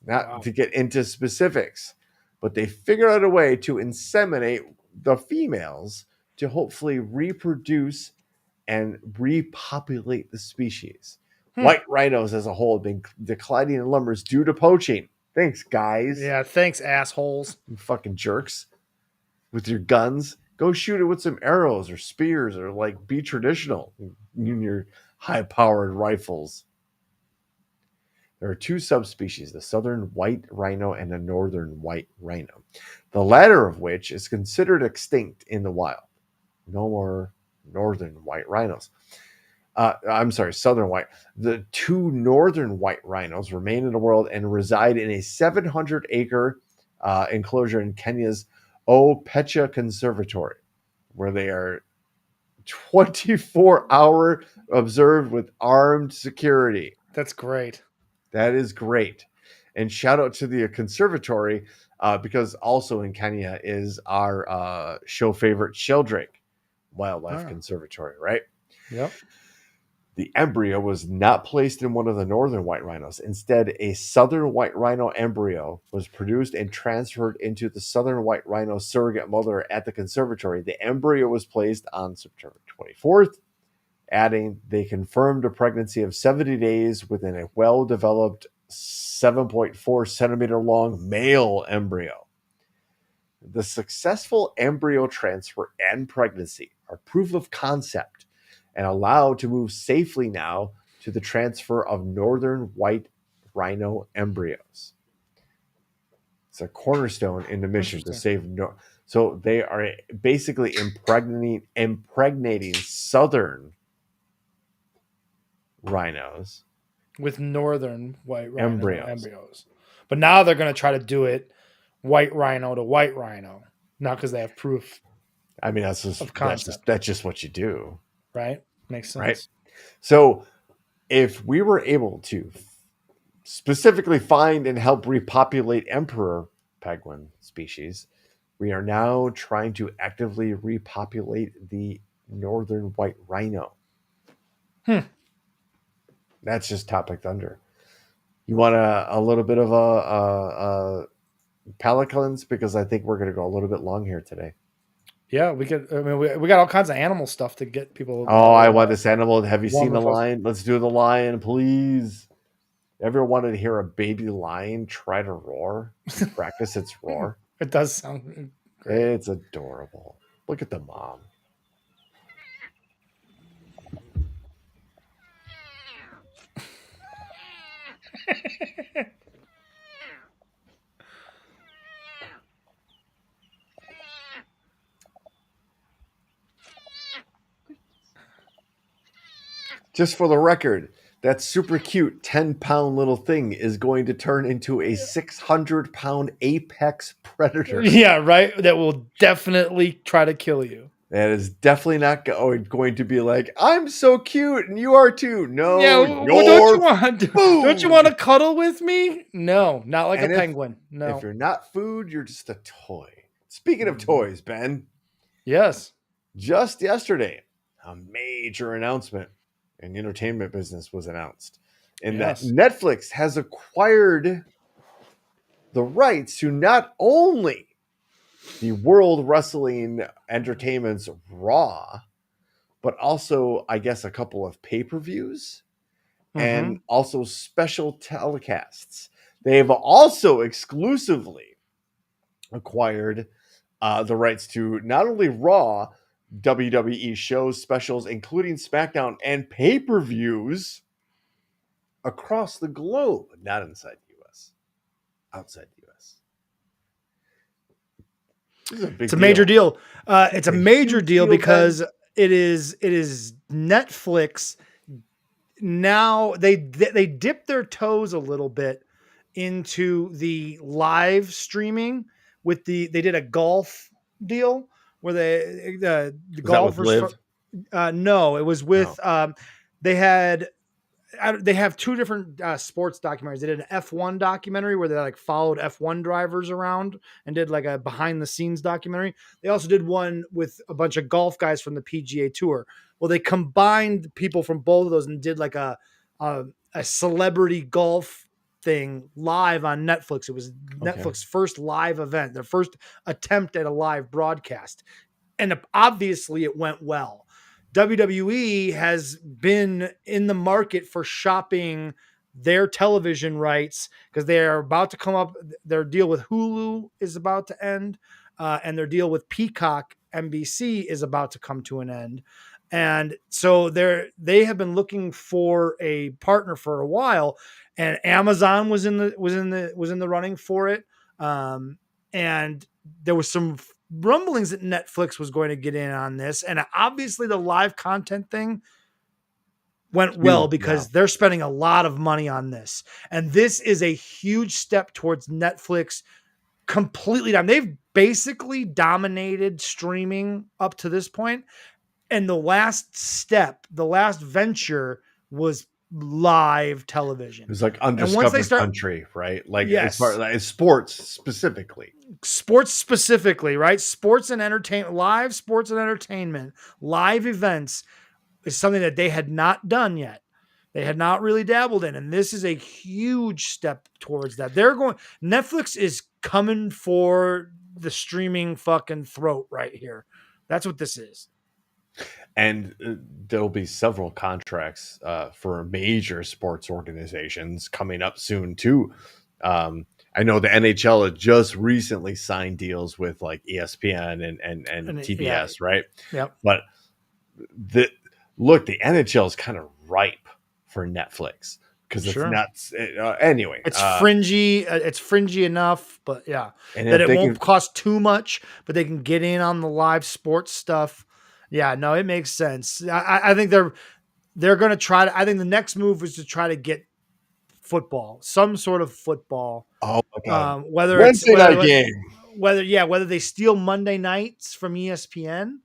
Not to get into specifics, but they figured out a way to inseminate the females to hopefully reproduce and repopulate the species. White rhinos as a whole have been declining in numbers due to poaching. Thanks, guys. Yeah, thanks, assholes. You fucking jerks. With your guns, go shoot it with some arrows or spears, or like be traditional in your high-powered rifles. There are 2 subspecies, the southern white rhino and the northern white rhino, the latter of which is considered extinct in the wild. No more northern white rhinos. I'm sorry, southern white. The 2 northern white rhinos remain in the world and reside in a 700-acre enclosure in Kenya's Pecha Conservatory, where they are 24-hour observed with armed security. That's great. That is great. And shout out to the conservatory, because also in Kenya is our show favorite Sheldrake Wildlife Conservatory, right? Yep. The embryo was not placed in one of the northern white rhinos. Instead, a southern white rhino embryo was produced and transferred into the southern white rhino surrogate mother at the conservatory. The embryo was placed on September 24th, adding they confirmed a pregnancy of 70 days within a well-developed 7.4 centimeter long male embryo. The successful embryo transfer and pregnancy are proof of concept and allowed to move safely now to the transfer of northern white rhino embryos. It's a cornerstone in the mission to save. So they are basically impregnating southern rhinos with northern white rhino embryos. But now they're going to try to do it white rhino to white rhino. Not because they have proof. I mean, that's just what you do. Right? Makes sense. Right? So if we were able to specifically find and help repopulate emperor penguin species, we are now trying to actively repopulate the northern white rhino. That's just Topic Thunder. You want a little bit of a palate cleanse? Because I think we're going to go a little bit long here today. Yeah, we got all kinds of animal stuff to get people. Oh, I want this animal. Have you seen the lion? Let's do the lion, please. Ever wanted to hear a baby lion try to roar? Practice its roar. It does sound great. It's adorable. Look at the mom. Just for the record, that super cute 10-pound little thing is going to turn into a 600-pound apex predator. Yeah, right? That will definitely try to kill you. That is definitely not going to be like, I'm so cute and you are too. No, don't you want to cuddle with me? No, not like a penguin. No. If you're not food, you're just a toy. Speaking of toys, Ben. Yes. just yesterday, a major announcement in the entertainment business was announced, in that Yes. Netflix has acquired the rights to not only the World Wrestling Entertainment's Raw, but also, I guess, a couple of pay-per-views and Mhm. also special telecasts. They have also exclusively acquired the rights to not only Raw, WWE shows, specials, including SmackDown and pay-per-views across the globe, not inside the US, outside the US. This is a big It's a major deal. deal. It's a A major huge deal deal, Ben. because it is Netflix now. They dip their toes a little bit into the live streaming with they did a golf deal where the Was that with golfers Liv? no, it was No. with they had they have two different sports documentaries. They did an F1 documentary where they like followed F1 drivers around and did like a behind the scenes documentary. They also did one with a bunch of golf guys from the PGA Tour. Well, they combined people from both of those and did like a celebrity golf thing live on Netflix. It was Okay. Netflix's first live event, their first attempt at a live broadcast. And obviously it went well. WWE has been in the market for shopping their television rights because they are about to come up. Their deal with Hulu is about to end, and their deal with Peacock NBC is about to come to an end. And so they have been looking for a partner for a while, and Amazon was in the running for it. And there was some rumblings that Netflix was going to get in on this, and obviously the live content thing went well Yeah. because they're spending a lot of money on this, and this is a huge step towards Netflix completely down. They've basically dominated streaming up to this point, and the last step, the last venture was live It television. was like And once they undiscovered start, country, right? Like as far yes, as sports specifically. sports specifically, right? Sports and entertainment, live sports and entertainment, live events is something that they had not done yet. They had not really dabbled in. And this is a huge step towards that. Netflix is coming for the streaming fucking throat right here. That's what this is. And there'll be several contracts for major sports organizations coming up soon too. I know the NHL had just recently signed deals with like ESPN and Yeah. TBS, right? Yep. But the look, the NHL is kind of ripe for Netflix because it's Sure. not anyway. It's fringy. It's fringy enough, but yeah, And that if it they won't can, cost too much, but they can get in on the live sports stuff. Yeah, no, it makes sense. I think they're going to try to. I think the next move is to try to get football, some sort of football. oh my god, Whether it's Wednesday night game. whether they steal Monday nights from ESPN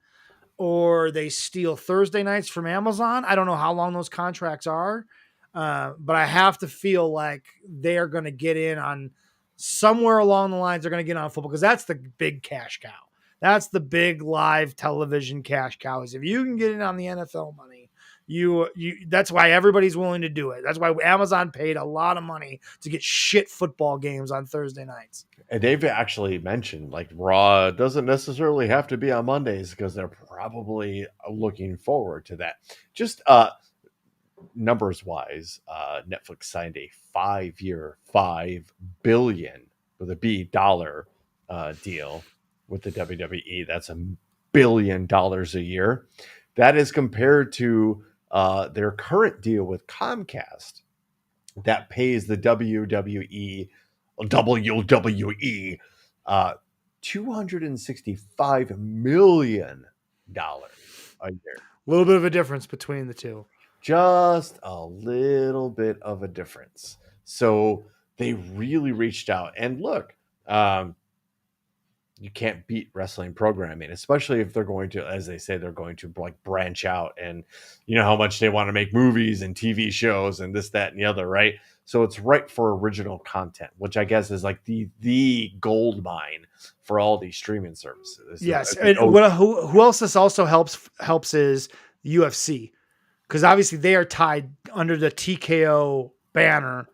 or they steal Thursday nights from Amazon. I don't know how long those contracts are, but I have to feel like they are going to get in on somewhere along the lines. They're going to get on football because that's the big cash cow. That's the big live television cash cow. Is if you can get in on the NFL money, you that's why everybody's willing to do it. That's why Amazon paid a lot of money to get shit football games on Thursday nights. And they've actually mentioned like Raw doesn't necessarily have to be on Mondays because they're probably looking forward to that. Just numbers wise, Netflix signed a 5-year, $5 billion with a B dollar deal with the WWE. That's $1 billion a year. That is compared to their current deal with Comcast that pays the WWE $265 million a year. A little bit of a difference between the two. Just a little bit of a difference. So they really reached out. And look, you can't beat wrestling programming, especially if they're going to, as they say, they're going to like branch out, and you know how much they want to make movies and TV shows and this, that, and the other, right? So it's right for original content, which I guess is like the gold mine for all these streaming services. Yes, and who else this also helps is UFC, because obviously they are tied under the TKO banner.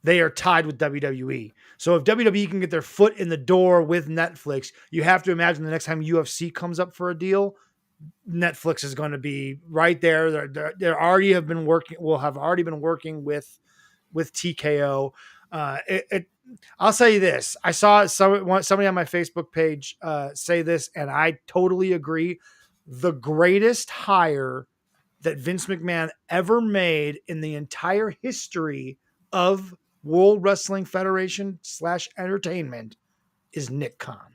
They are tied with WWE. So if WWE can get their foot in the door with Netflix, you have to imagine the next time UFC comes up for a deal, Netflix is going to be right there. They already have been working. Will have already been working with TKO. I'll say this. I saw somebody on my Facebook page say this, and I totally agree. The greatest hire that Vince McMahon ever made in the entire history of World Wrestling Federation / entertainment is Nick Khan.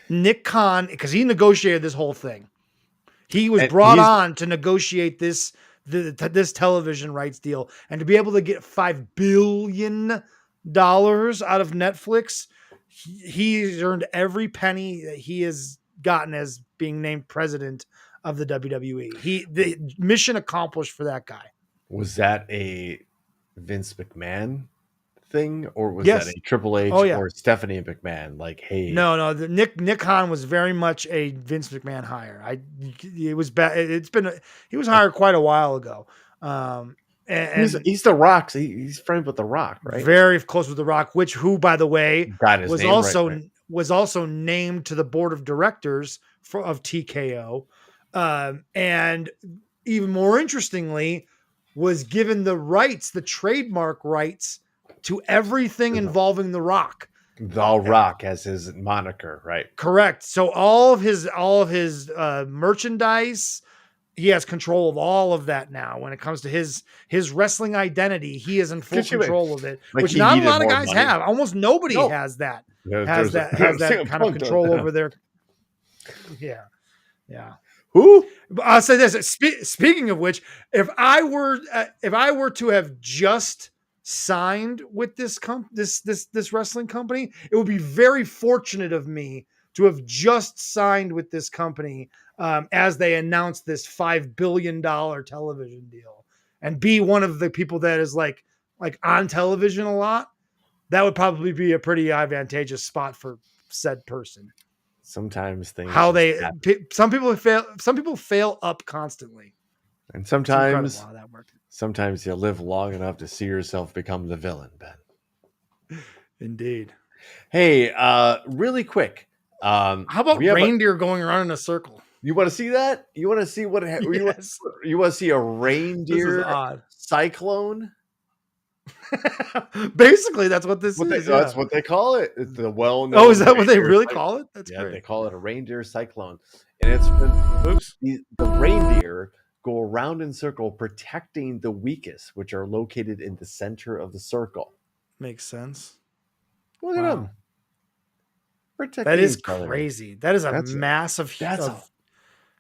Nick Khan, because he negotiated this whole thing. He was brought on to negotiate this television rights deal, and to be able to get $5 billion out of Netflix, he's earned every penny that he has gotten as being named president of the WWE. The mission accomplished for that guy. Was that a Vince McMahon thing, or was that a Triple H or Stephanie McMahon? Like, hey, no, Nick Khan was very much a Vince McMahon hire. It was bad. He was hired quite a while ago. And he's the Rock. He's friends with the Rock, right? Very close with the Rock, who, by the way, was also named to the board of directors of TKO, and even more interestingly, was given the trademark rights to everything involving the Rock. The Rock as his moniker, right? Correct. So all of his merchandise, he has control of all of that now. When it comes to his wrestling identity, he is in full control of it, which not a lot of guys have. Almost nobody has that. Has that kind of control over their. Yeah. Who? I'll say this. Speaking of which, if I were to have just signed with this wrestling company, it would be very fortunate of me to have just signed with this company as they announced this $5 billion television deal, and be one of the people that is like on television a lot. That would probably be a pretty advantageous spot for said person. Sometimes things some people fail up constantly, and sometimes you live long enough to see yourself become the villain, Ben. Indeed. Hey, really quick, how about reindeer going around in a circle? You want to see that? You want to see what? Yes. You want to see a reindeer cyclone? Basically, that's what this is. That's what they call it. It's the well-known. Oh, is that what they really call it? That's great. They call it a reindeer cyclone, and it's when the reindeer go around in circle, protecting the weakest, which are located in the center of the circle. Makes sense. Look at them. That is crazy. That is a massive. Of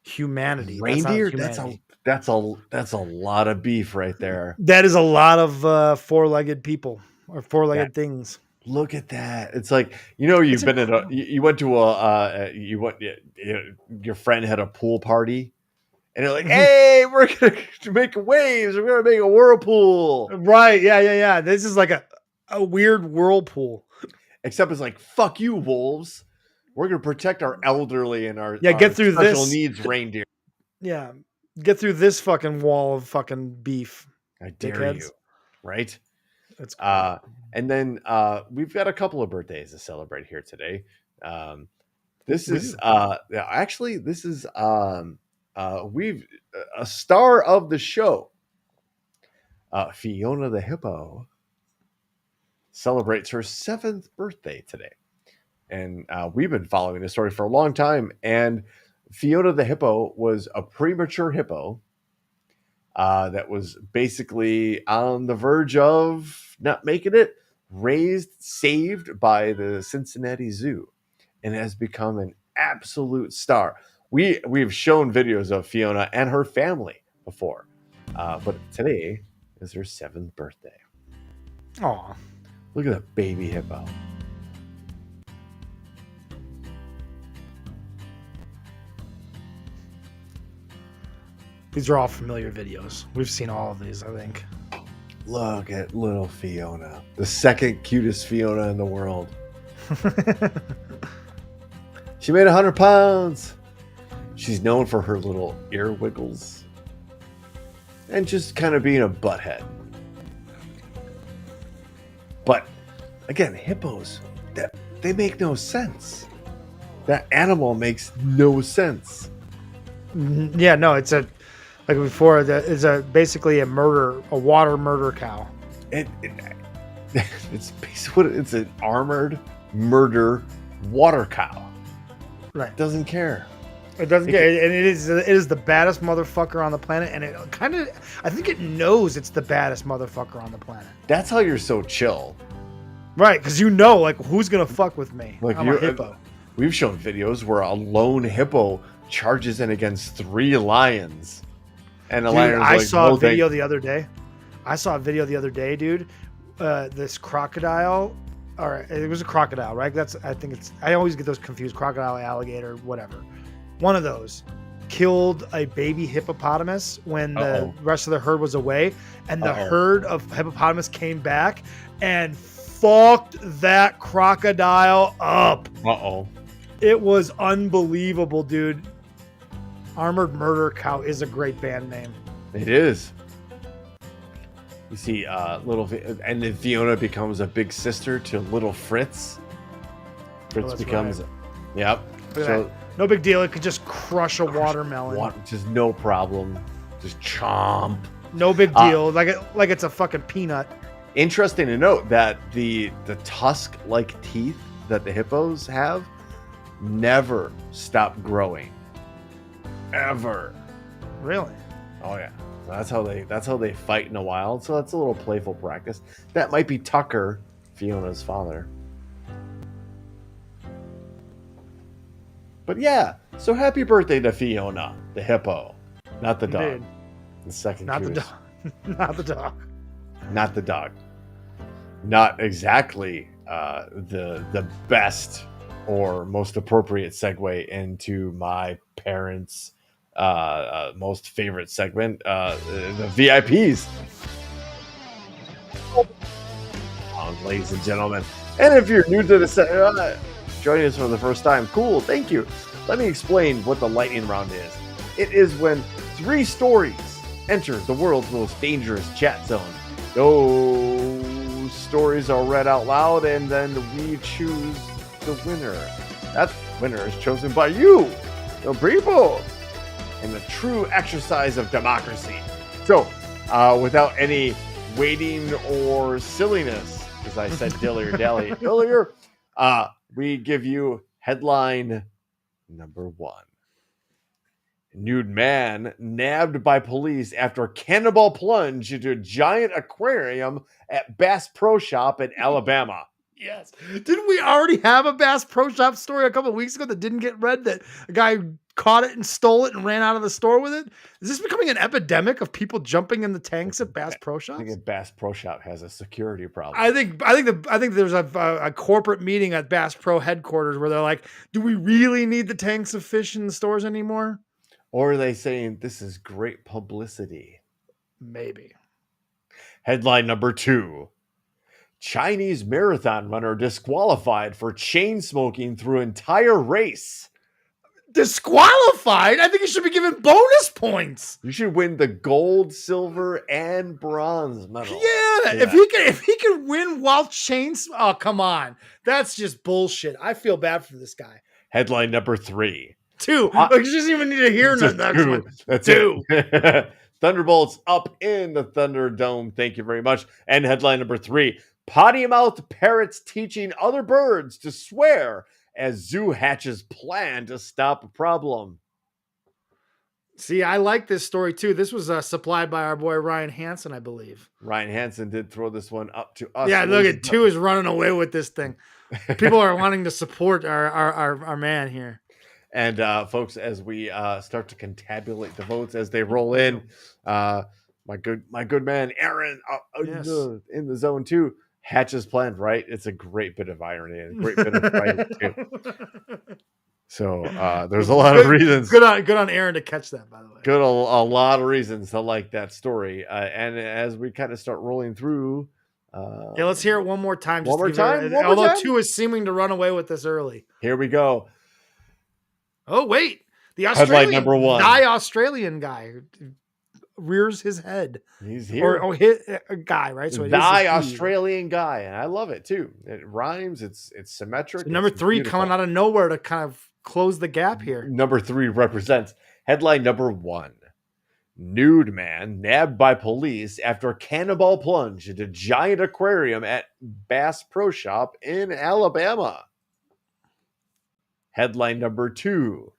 humanity. Reindeer. That's a lot of beef right there. That is a lot of four-legged people or four-legged things. Look at that. It's like, you've been you went to your friend had a pool party, and you're like, hey, we're going to make waves. We're going to make a whirlpool. Right. Yeah. This is like a weird whirlpool. Except it's like, fuck you, wolves. We're going to protect our elderly and our get through special needs reindeer. Yeah. Get through this fucking wall of fucking beef. I dare you. Right? That's cool. And then we've got a couple of birthdays to celebrate here today. This is a star of the show. Fiona the Hippo celebrates her 7th birthday today. And we've been following this story for a long time. And Fiona the Hippo was a premature hippo that was basically on the verge of not making it, saved by the Cincinnati Zoo, and has become an absolute star. We've shown videos of Fiona and her family before, but today is her 7th birthday. Aw. Look at that baby hippo. These are all familiar videos. We've seen all of these, I think. Look at little Fiona, the second cutest Fiona in the world. She made 100 pounds. She's known for her little ear wiggles and just kind of being a butthead. But again, hippos, they make no sense. That animal makes no sense. Yeah, no, it's a like before. It's basically a water murder cow. It's basically it's an armored murder water cow. Right. Doesn't care. It doesn't get, and it is the baddest motherfucker on the planet, and it kind of, I think it knows it's the baddest motherfucker on the planet. That's how you're so chill. Right, because you know, like, who's gonna fuck with me? Like I'm a hippo. We've shown videos where a lone hippo charges in against 3 lions, and the lion. I saw a video the other day. Dude. This crocodile, or it was a crocodile, right? I always get those confused. Crocodile, alligator, whatever. One of those killed a baby hippopotamus when the rest of the herd was away, and the herd of hippopotamus came back and fucked that crocodile up. It was unbelievable, dude. Armored Murder Cow is a great band name. It is. You see, and then Fiona becomes a big sister to little Fritz. Fritz becomes, right. Yep. So no big deal. It could just crush a watermelon. Just no problem. Just chomp. No big deal. Like it's a fucking peanut. Interesting to note that the tusk-like teeth that the hippos have never stop growing. Ever. Really? Oh yeah. That's how they fight in the wild. So that's a little playful practice. That might be Tucker, Fiona's father. But yeah, so happy birthday to Fiona, the hippo, not the dog. Indeed. The second not cutest. the dog. Not the dog. Not the dog. Not exactly the best or most appropriate segue into my parents' most favorite segment, the VIPs. Ladies and gentlemen, and if you're new to the joining us for the first time, cool, thank you. Let me explain what the lightning round is. It is when 3 stories enter the world's most dangerous chat zone. Those stories are read out loud, and then we choose the winner. That winner is chosen by you, the people, in the true exercise of democracy. So, without any waiting or silliness, as I said dilly or dally earlier, we give you headline number 1. Nude man nabbed by police after cannonball plunge into a giant aquarium at Bass Pro Shop in Alabama. Yes. Didn't we already have a Bass Pro Shop story a couple of weeks ago that didn't get read? That a guy caught it and stole it and ran out of the store with it? Is this becoming an epidemic of people jumping in the tanks at Bass Pro Shops? I think Bass Pro Shop has a security problem. I think there's a corporate meeting at Bass Pro headquarters where they're like, do we really need the tanks of fish in the stores anymore? Or are they saying this is great publicity? Maybe. Headline number 2. Chinese marathon runner disqualified for chain smoking through entire race. Disqualified? I think he should be given bonus points. You should win the gold, silver, and bronze medal. Yeah. If he can win while chains. Oh, come on. That's just bullshit. I feel bad for this guy. Headline number 3. 2. Like, you just even need to hear the next one. That's 2. It. Thunderbolts up in the Thunderdome. Thank you very much. And headline number 3. Potty mouth parrots teaching other birds to swear as zoo hatches plan to stop a problem. See, I like this story too. This was supplied by our boy Ryan Hansen, I believe. Ryan Hansen did throw this one up to us. Yeah, look at 2 is running away with this thing. People are wanting to support our man here. And folks, as we start to contabulate the votes as they roll in, my good man Aaron in the zone 2 hatches planned, right? It's a great bit of irony and a great bit of writing too. So there's a lot of reasons. Good on Aaron to catch that, by the way. Good, a lot of reasons to like that story. And as we kind of start rolling through, Yeah, let's hear it one more time. One more time? One more although time? 2 is seeming to run away with this early. Here we go. Oh wait, the Headline number one. Australian guy rears his head. He's here. Or hit a guy, right? So it is Thy a he. Australian guy, and I love it too. It rhymes. It's symmetric. So number 3 coming out of nowhere to kind of close the gap here. Number 3 represents headline number 1. Nude man nabbed by police after cannonball plunge into giant aquarium at Bass Pro Shop in Alabama. Headline number 2.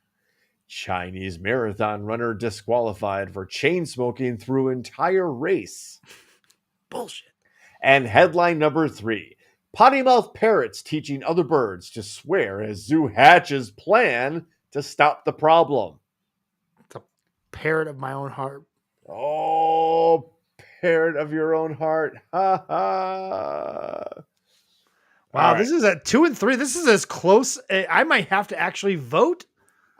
Chinese marathon runner disqualified for chain smoking through entire race. Bullshit. And headline number 3. Potty mouth parrots teaching other birds to swear as zoo hatches plan to stop the problem. It's a parrot of my own heart. Oh, parrot of your own heart. Ha ha. Wow, this is at 2 and 3. This is as close. I might have to actually vote.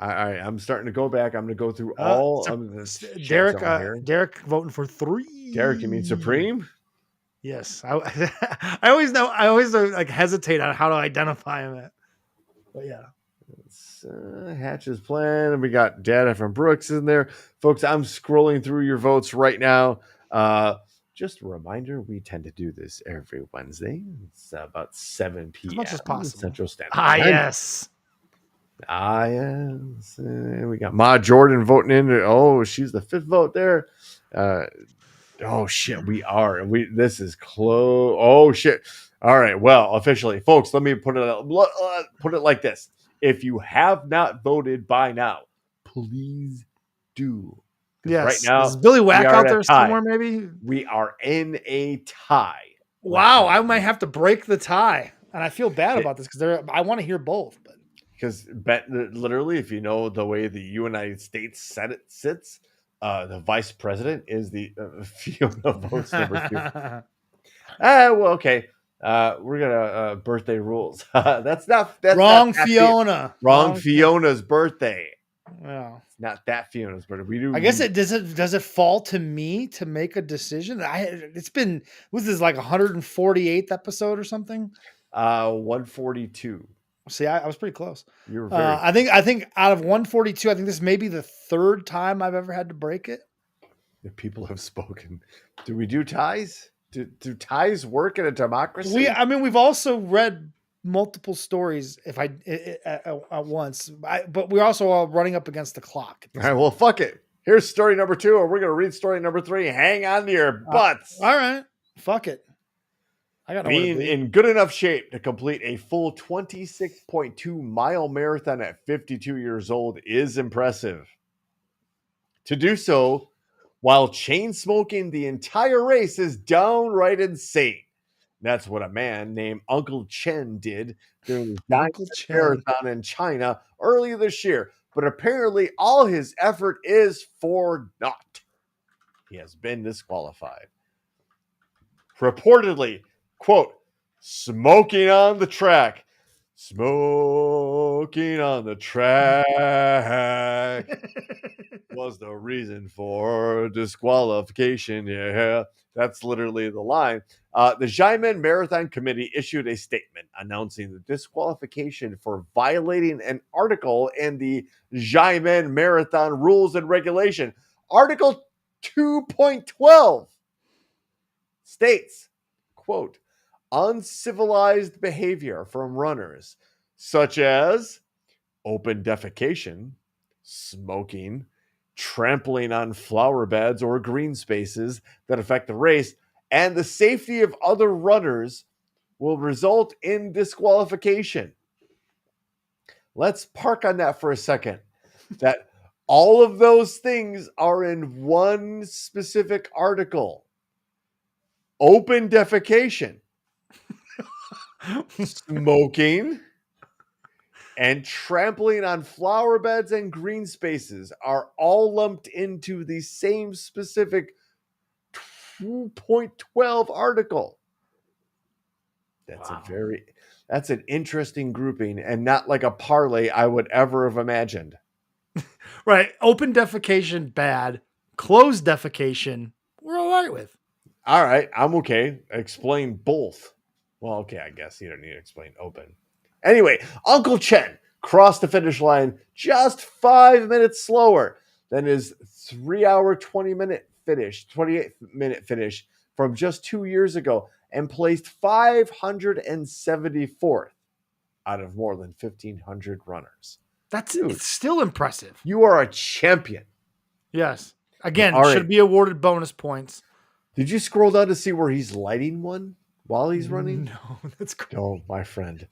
All right, I'm starting to go back. I'm going to go through all of this. Derek voting for 3. Derek, you mean Supreme? Yes, I always like hesitate on how to identify him. But yeah, it's Hatch's plan, and we got data from Brooks in there, folks. I'm scrolling through your votes right now. Just a reminder, we tend to do this every Wednesday. It's about 7 p.m. as much as possible Central Standard Time. Yes. And we got Ma Jordan voting in. Oh, she's the 5th vote there. Oh shit, this is close. Oh shit. All right, well, officially, folks, let me put it like this. If you have not voted by now, please do. Yes. Right now, is Billy Whack out there somewhere? Maybe we are in a tie. Wow, I might have to break the tie, and I feel bad about this because I want to hear both, but because literally, if you know the way the United States Senate sits. The vice president is the Fiona votes number 2. Well, okay. We're gonna birthday rules. that's wrong. Fiona. Wrong Fiona's birthday. Well, it's not that Fiona's birthday. We do. I guess does it fall to me to make a decision? Was this like 148th episode or something? 142. See, I was pretty close. You were very. I think out of 142, I think this may be the 3rd time I've ever had to break it. The people have spoken. Do we do ties? Do ties work in a democracy? We've also read multiple stories at once, but we're also all running up against the clock. All right, well, fuck it. Here's story number 2, or we're gonna read story number 3. Hang on to your butts. All right, fuck it. Being in good enough shape to complete a full 26.2 mile marathon at 52 years old is impressive. To do so while chain smoking the entire race is downright insane. That's what a man named Uncle Chen did during the marathon in China earlier this year. But apparently all his effort is for naught. He has been disqualified. Reportedly, quote, smoking on the track was the reason for disqualification. Yeah, that's literally the line. The Xiamen Marathon Committee issued a statement announcing the disqualification for violating an article in the Xiamen Marathon Rules and Regulation. Article 2.12 states, quote, uncivilized behavior from runners, such as open defecation, smoking, trampling on flower beds or green spaces that affect the race, and the safety of other runners will result in disqualification. Let's park on that for a second. That all of those things are in one specific article. Open defecation, smoking, and trampling on flower beds and green spaces are all lumped into the same specific 2.12 article. That's an interesting grouping and not like a parlay I would ever have imagined. Right. Open defecation, bad. Closed defecation, we're all right with. All right, I'm okay. Explain both. Well, okay, I guess you don't need to explain open. Anyway, Uncle Chen crossed the finish line just 5 minutes slower than his 3 hour, 28-minute finish from just 2 years ago and placed 574th out of more than 1,500 runners. It's still impressive. You are a champion. Yes. Again, All should right. be awarded bonus points. Did you scroll down to see where he's lighting one while he's running? No, that's cool. Oh, my friend.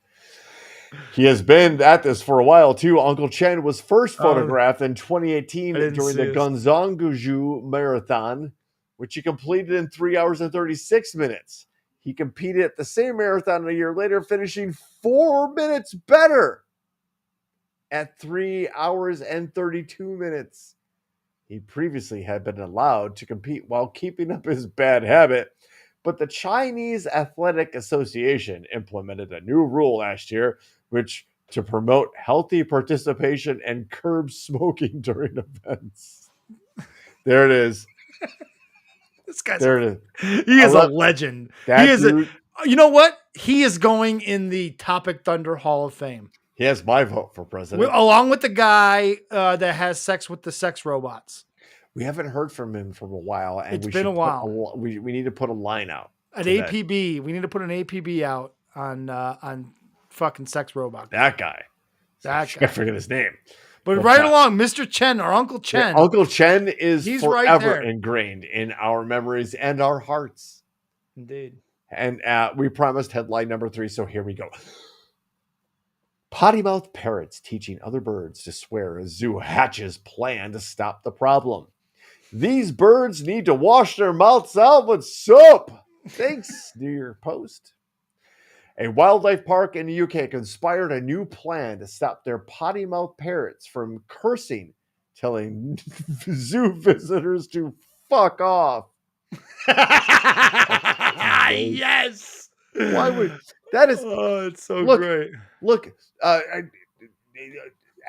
He has been at this for a while, too. Uncle Chen was first photographed in 2018 during the Gonzangguju Marathon, which he completed in 3 hours and 36 minutes. He competed at the same marathon a year later, finishing 4 minutes better at 3 hours and 32 minutes. He previously had been allowed to compete while keeping up his bad habit, but the Chinese Athletic Association implemented a new rule last year, which to promote healthy participation and curb smoking during events. There it is. This guy's There it is. he is a legend. He is dude, you know what? He is going in the Topic Thunder Hall of Fame. he has my vote for president. Along with the guy that has sex with the sex robots. We haven't heard from him for a while, and It's been a while. We need to put a line out. An APB. We need to put an APB out on fucking sex robot. That guy. That I guy. forget his name. But right along, Mr. Chen or Uncle Chen. Yeah, Uncle Chen is He's forever right there. ingrained in our memories and our hearts. Indeed. And we promised headline number 3, so here we go. Potty-mouthed parrots teaching other birds to swear as zoo hatches plan to stop the problem. These birds need to wash their mouths out with soap. Thanks, New York Post. A wildlife park in the UK conspired a new plan to stop their potty-mouthed parrots from cursing, telling zoo visitors to fuck off. Yes. Why would that is? Oh, it's so look, great. Look,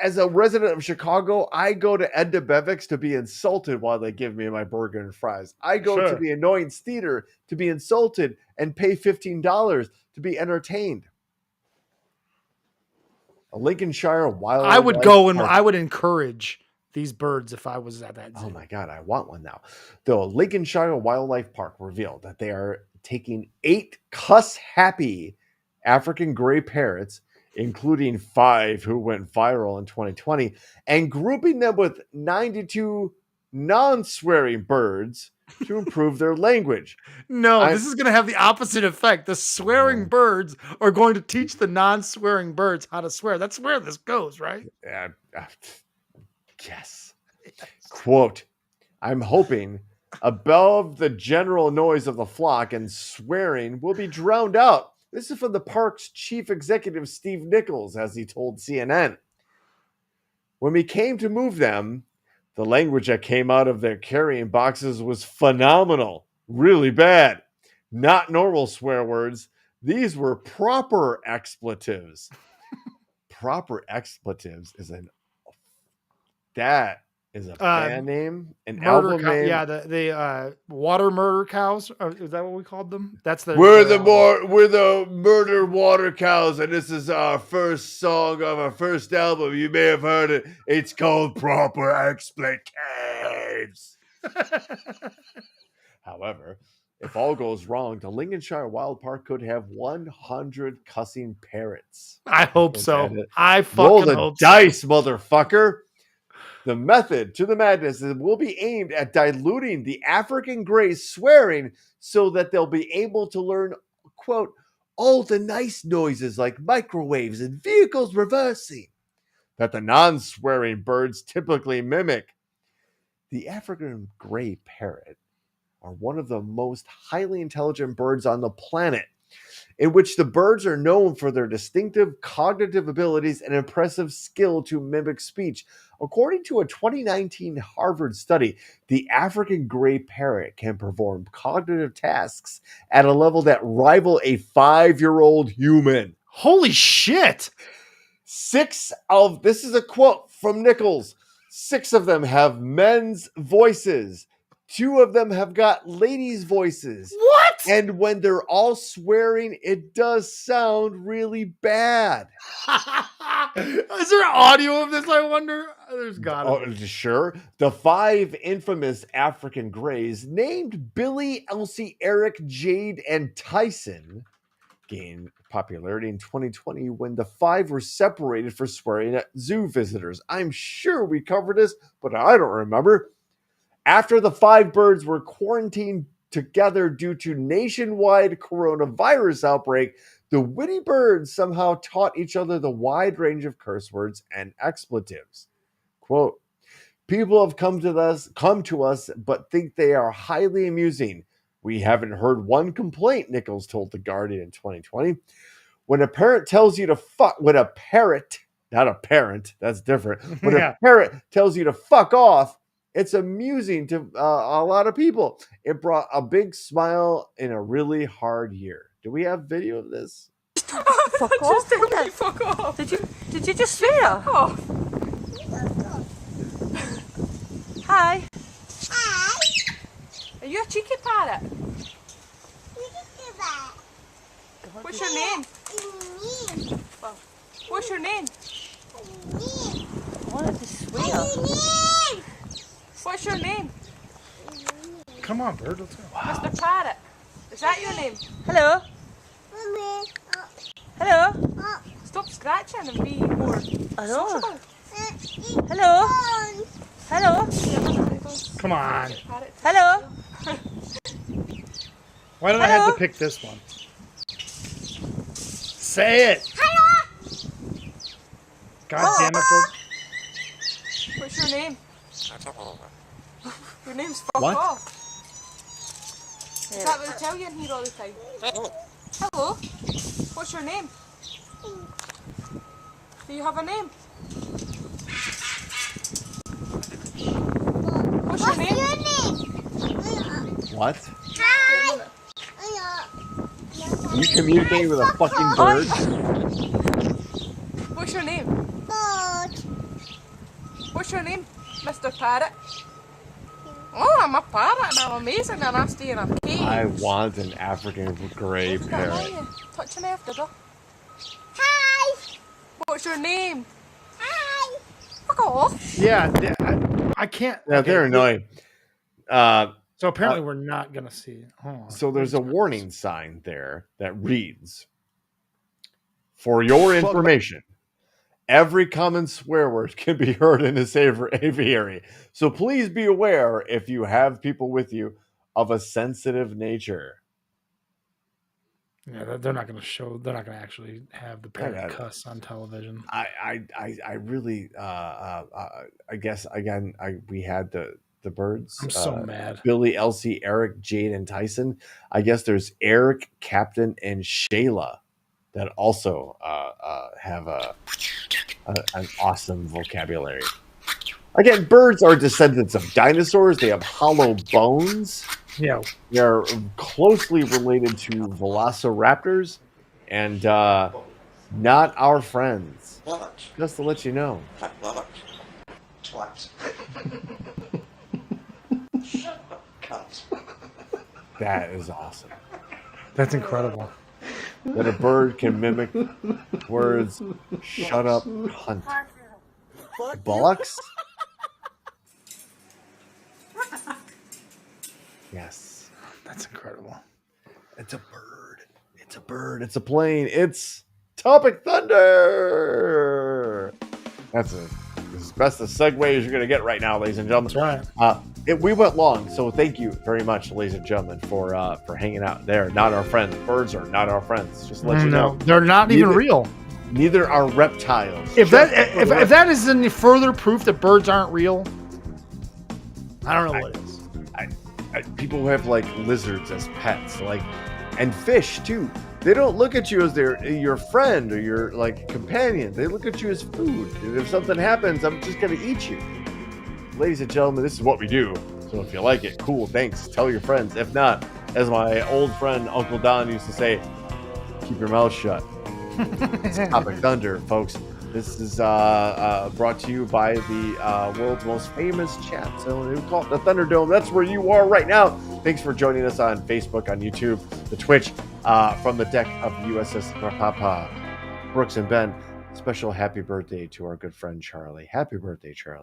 as a resident of Chicago, I go to Edna Bevick's to be insulted while they give me my burger and fries. I go to the Annoyance Theater to be insulted and pay $15 to be entertained. A Lincolnshire wildlife. I would go and I would encourage these birds if I was at that zoo. Oh my God, I want one now. The Lincolnshire Wildlife Park revealed that they are taking 8 cuss-happy African gray parrots, including 5 who went viral in 2020, and grouping them with 92 non-swearing birds to improve their language. No, this is going to have the opposite effect. The swearing birds are going to teach the non-swearing birds how to swear. That's where this goes, right? Yes. Quote, I'm hoping above the general noise of the flock and swearing will be drowned out. This is from the park's chief executive, Steve Nichols, as he told CNN. When we came to move them, the language that came out of their carrying boxes was phenomenal. Really bad. Not normal swear words. These were proper expletives. Proper expletives is a band name, an album name. Yeah, the water murder cows. Is that what we called them? That's We're the murder water cows, and this is our first song of our first album. You may have heard it. It's called Proper Expletives. However, if all goes wrong, the Lincolnshire Wild Park could have 100 cussing parrots. I hope so. I roll fucking the hope dice, motherfucker. The method to the madness will be aimed at diluting the African gray swearing so that they'll be able to learn, quote, all the nice noises like microwaves and vehicles reversing that the non-swearing birds typically mimic. The African gray parrot are one of the most highly intelligent birds on the planet, in which the birds are known for their distinctive cognitive abilities and impressive skill to mimic speech. According to a 2019 Harvard study, the African gray parrot can perform cognitive tasks at a level that rival a 5-year-old human. Holy shit. This is a quote from Nichols. 6 of them have men's voices. 2 of them have got ladies' voices. What? And when they're all swearing, it does sound really bad. Is there audio of this? I wonder. There's gotta be. Sure. The 5 infamous African Greys, named Billy, Elsie, Eric, Jade, and Tyson, gained popularity in 2020 when the 5 were separated for swearing at zoo visitors. I'm sure we covered this, but I don't remember. After the 5 birds were quarantined together due to nationwide coronavirus outbreak, the witty birds somehow taught each other the wide range of curse words and expletives. Quote, people have come to us, but think they are highly amusing. We haven't heard one complaint, Nichols told The Guardian in 2020. When a parent tells you to not a parent, that's different. When a parent tells you to fuck off, it's amusing to a lot of people. It brought a big smile in a really hard year. Do we have video of this? Fuck off. Fuck off. Did you just swear? Oh. Hi. Hi. Are you a cheeky parrot? What's your name? Well, what's your name? Me. I wanted to swear. What's your name? Come on, bird. Let's go. Mr. Parrot. Is that your name? Hello. Hello. Stop scratching and be more sociable. Hello. Hello. Come on. Hello. Why did I have to pick this one? Say it. Hello. God damn it, bird. What's your name? Your name's fuck What? off. Is that what they tell you in here all the time? Hello. What's your name? Do you have a name? What's your name? What? Hi. You communicate with a fucking bird? What's your name? Bird. What's your name, Mr. Parrot? Oh, I'm a parrot and I'm amazing and I stay in a cage. I want an African grey Look at that, parrot. are you? Touching after her. Hi. What's your name? Hi. Fuck off. Yeah, I can't. Yeah, okay, they're annoying. So apparently we're not gonna see it. Hold on. So there's a warning sign there that reads, for your information, every common swear word can be heard in this aviary. So please be aware if you have people with you of a sensitive nature. Yeah, they're not gonna show. They're not gonna actually have the parrot cuss on television. I really I guess again we had the birds. I'm so mad. Billy, Elsie, Eric, Jade, and Tyson. I guess there's Eric, Captain, and Shayla that also have an awesome vocabulary. Again, birds are descendants of dinosaurs. They have hollow bones. Yeah. They're closely related to velociraptors and not our friends. Just to let you know. That is awesome. That's incredible. That a bird can mimic words. Shut up, hunt. Bullocks? Yes. That's incredible. It's a bird. It's a bird. It's a plane. It's Topic Thunder. That's as best a segue as you're going to get right now, ladies and gentlemen. That's right. We went long, so thank you very much, ladies and gentlemen, for hanging out there. Not our friends. Birds are not our friends. Just to let you know. They're not even real. Neither are reptiles. If that is any further proof that birds aren't real, I don't know what is. People who have like lizards as pets, and fish too. They don't look at you as your friend or your companion. They look at you as food. And if something happens, I'm just gonna eat you. Ladies and gentlemen, this is what we do. So if you like it, cool, thanks. Tell your friends. If not, as my old friend Uncle Don used to say, keep your mouth shut. It's Topic Thunder, folks. This is brought to you by the world's most famous chat zone. We call it the Thunderdome. That's where you are right now. Thanks for joining us on Facebook, on YouTube, the Twitch, from the deck of USS Rapapa. Broox and Ben, special happy birthday to our good friend Charlie. Happy birthday, Charlie.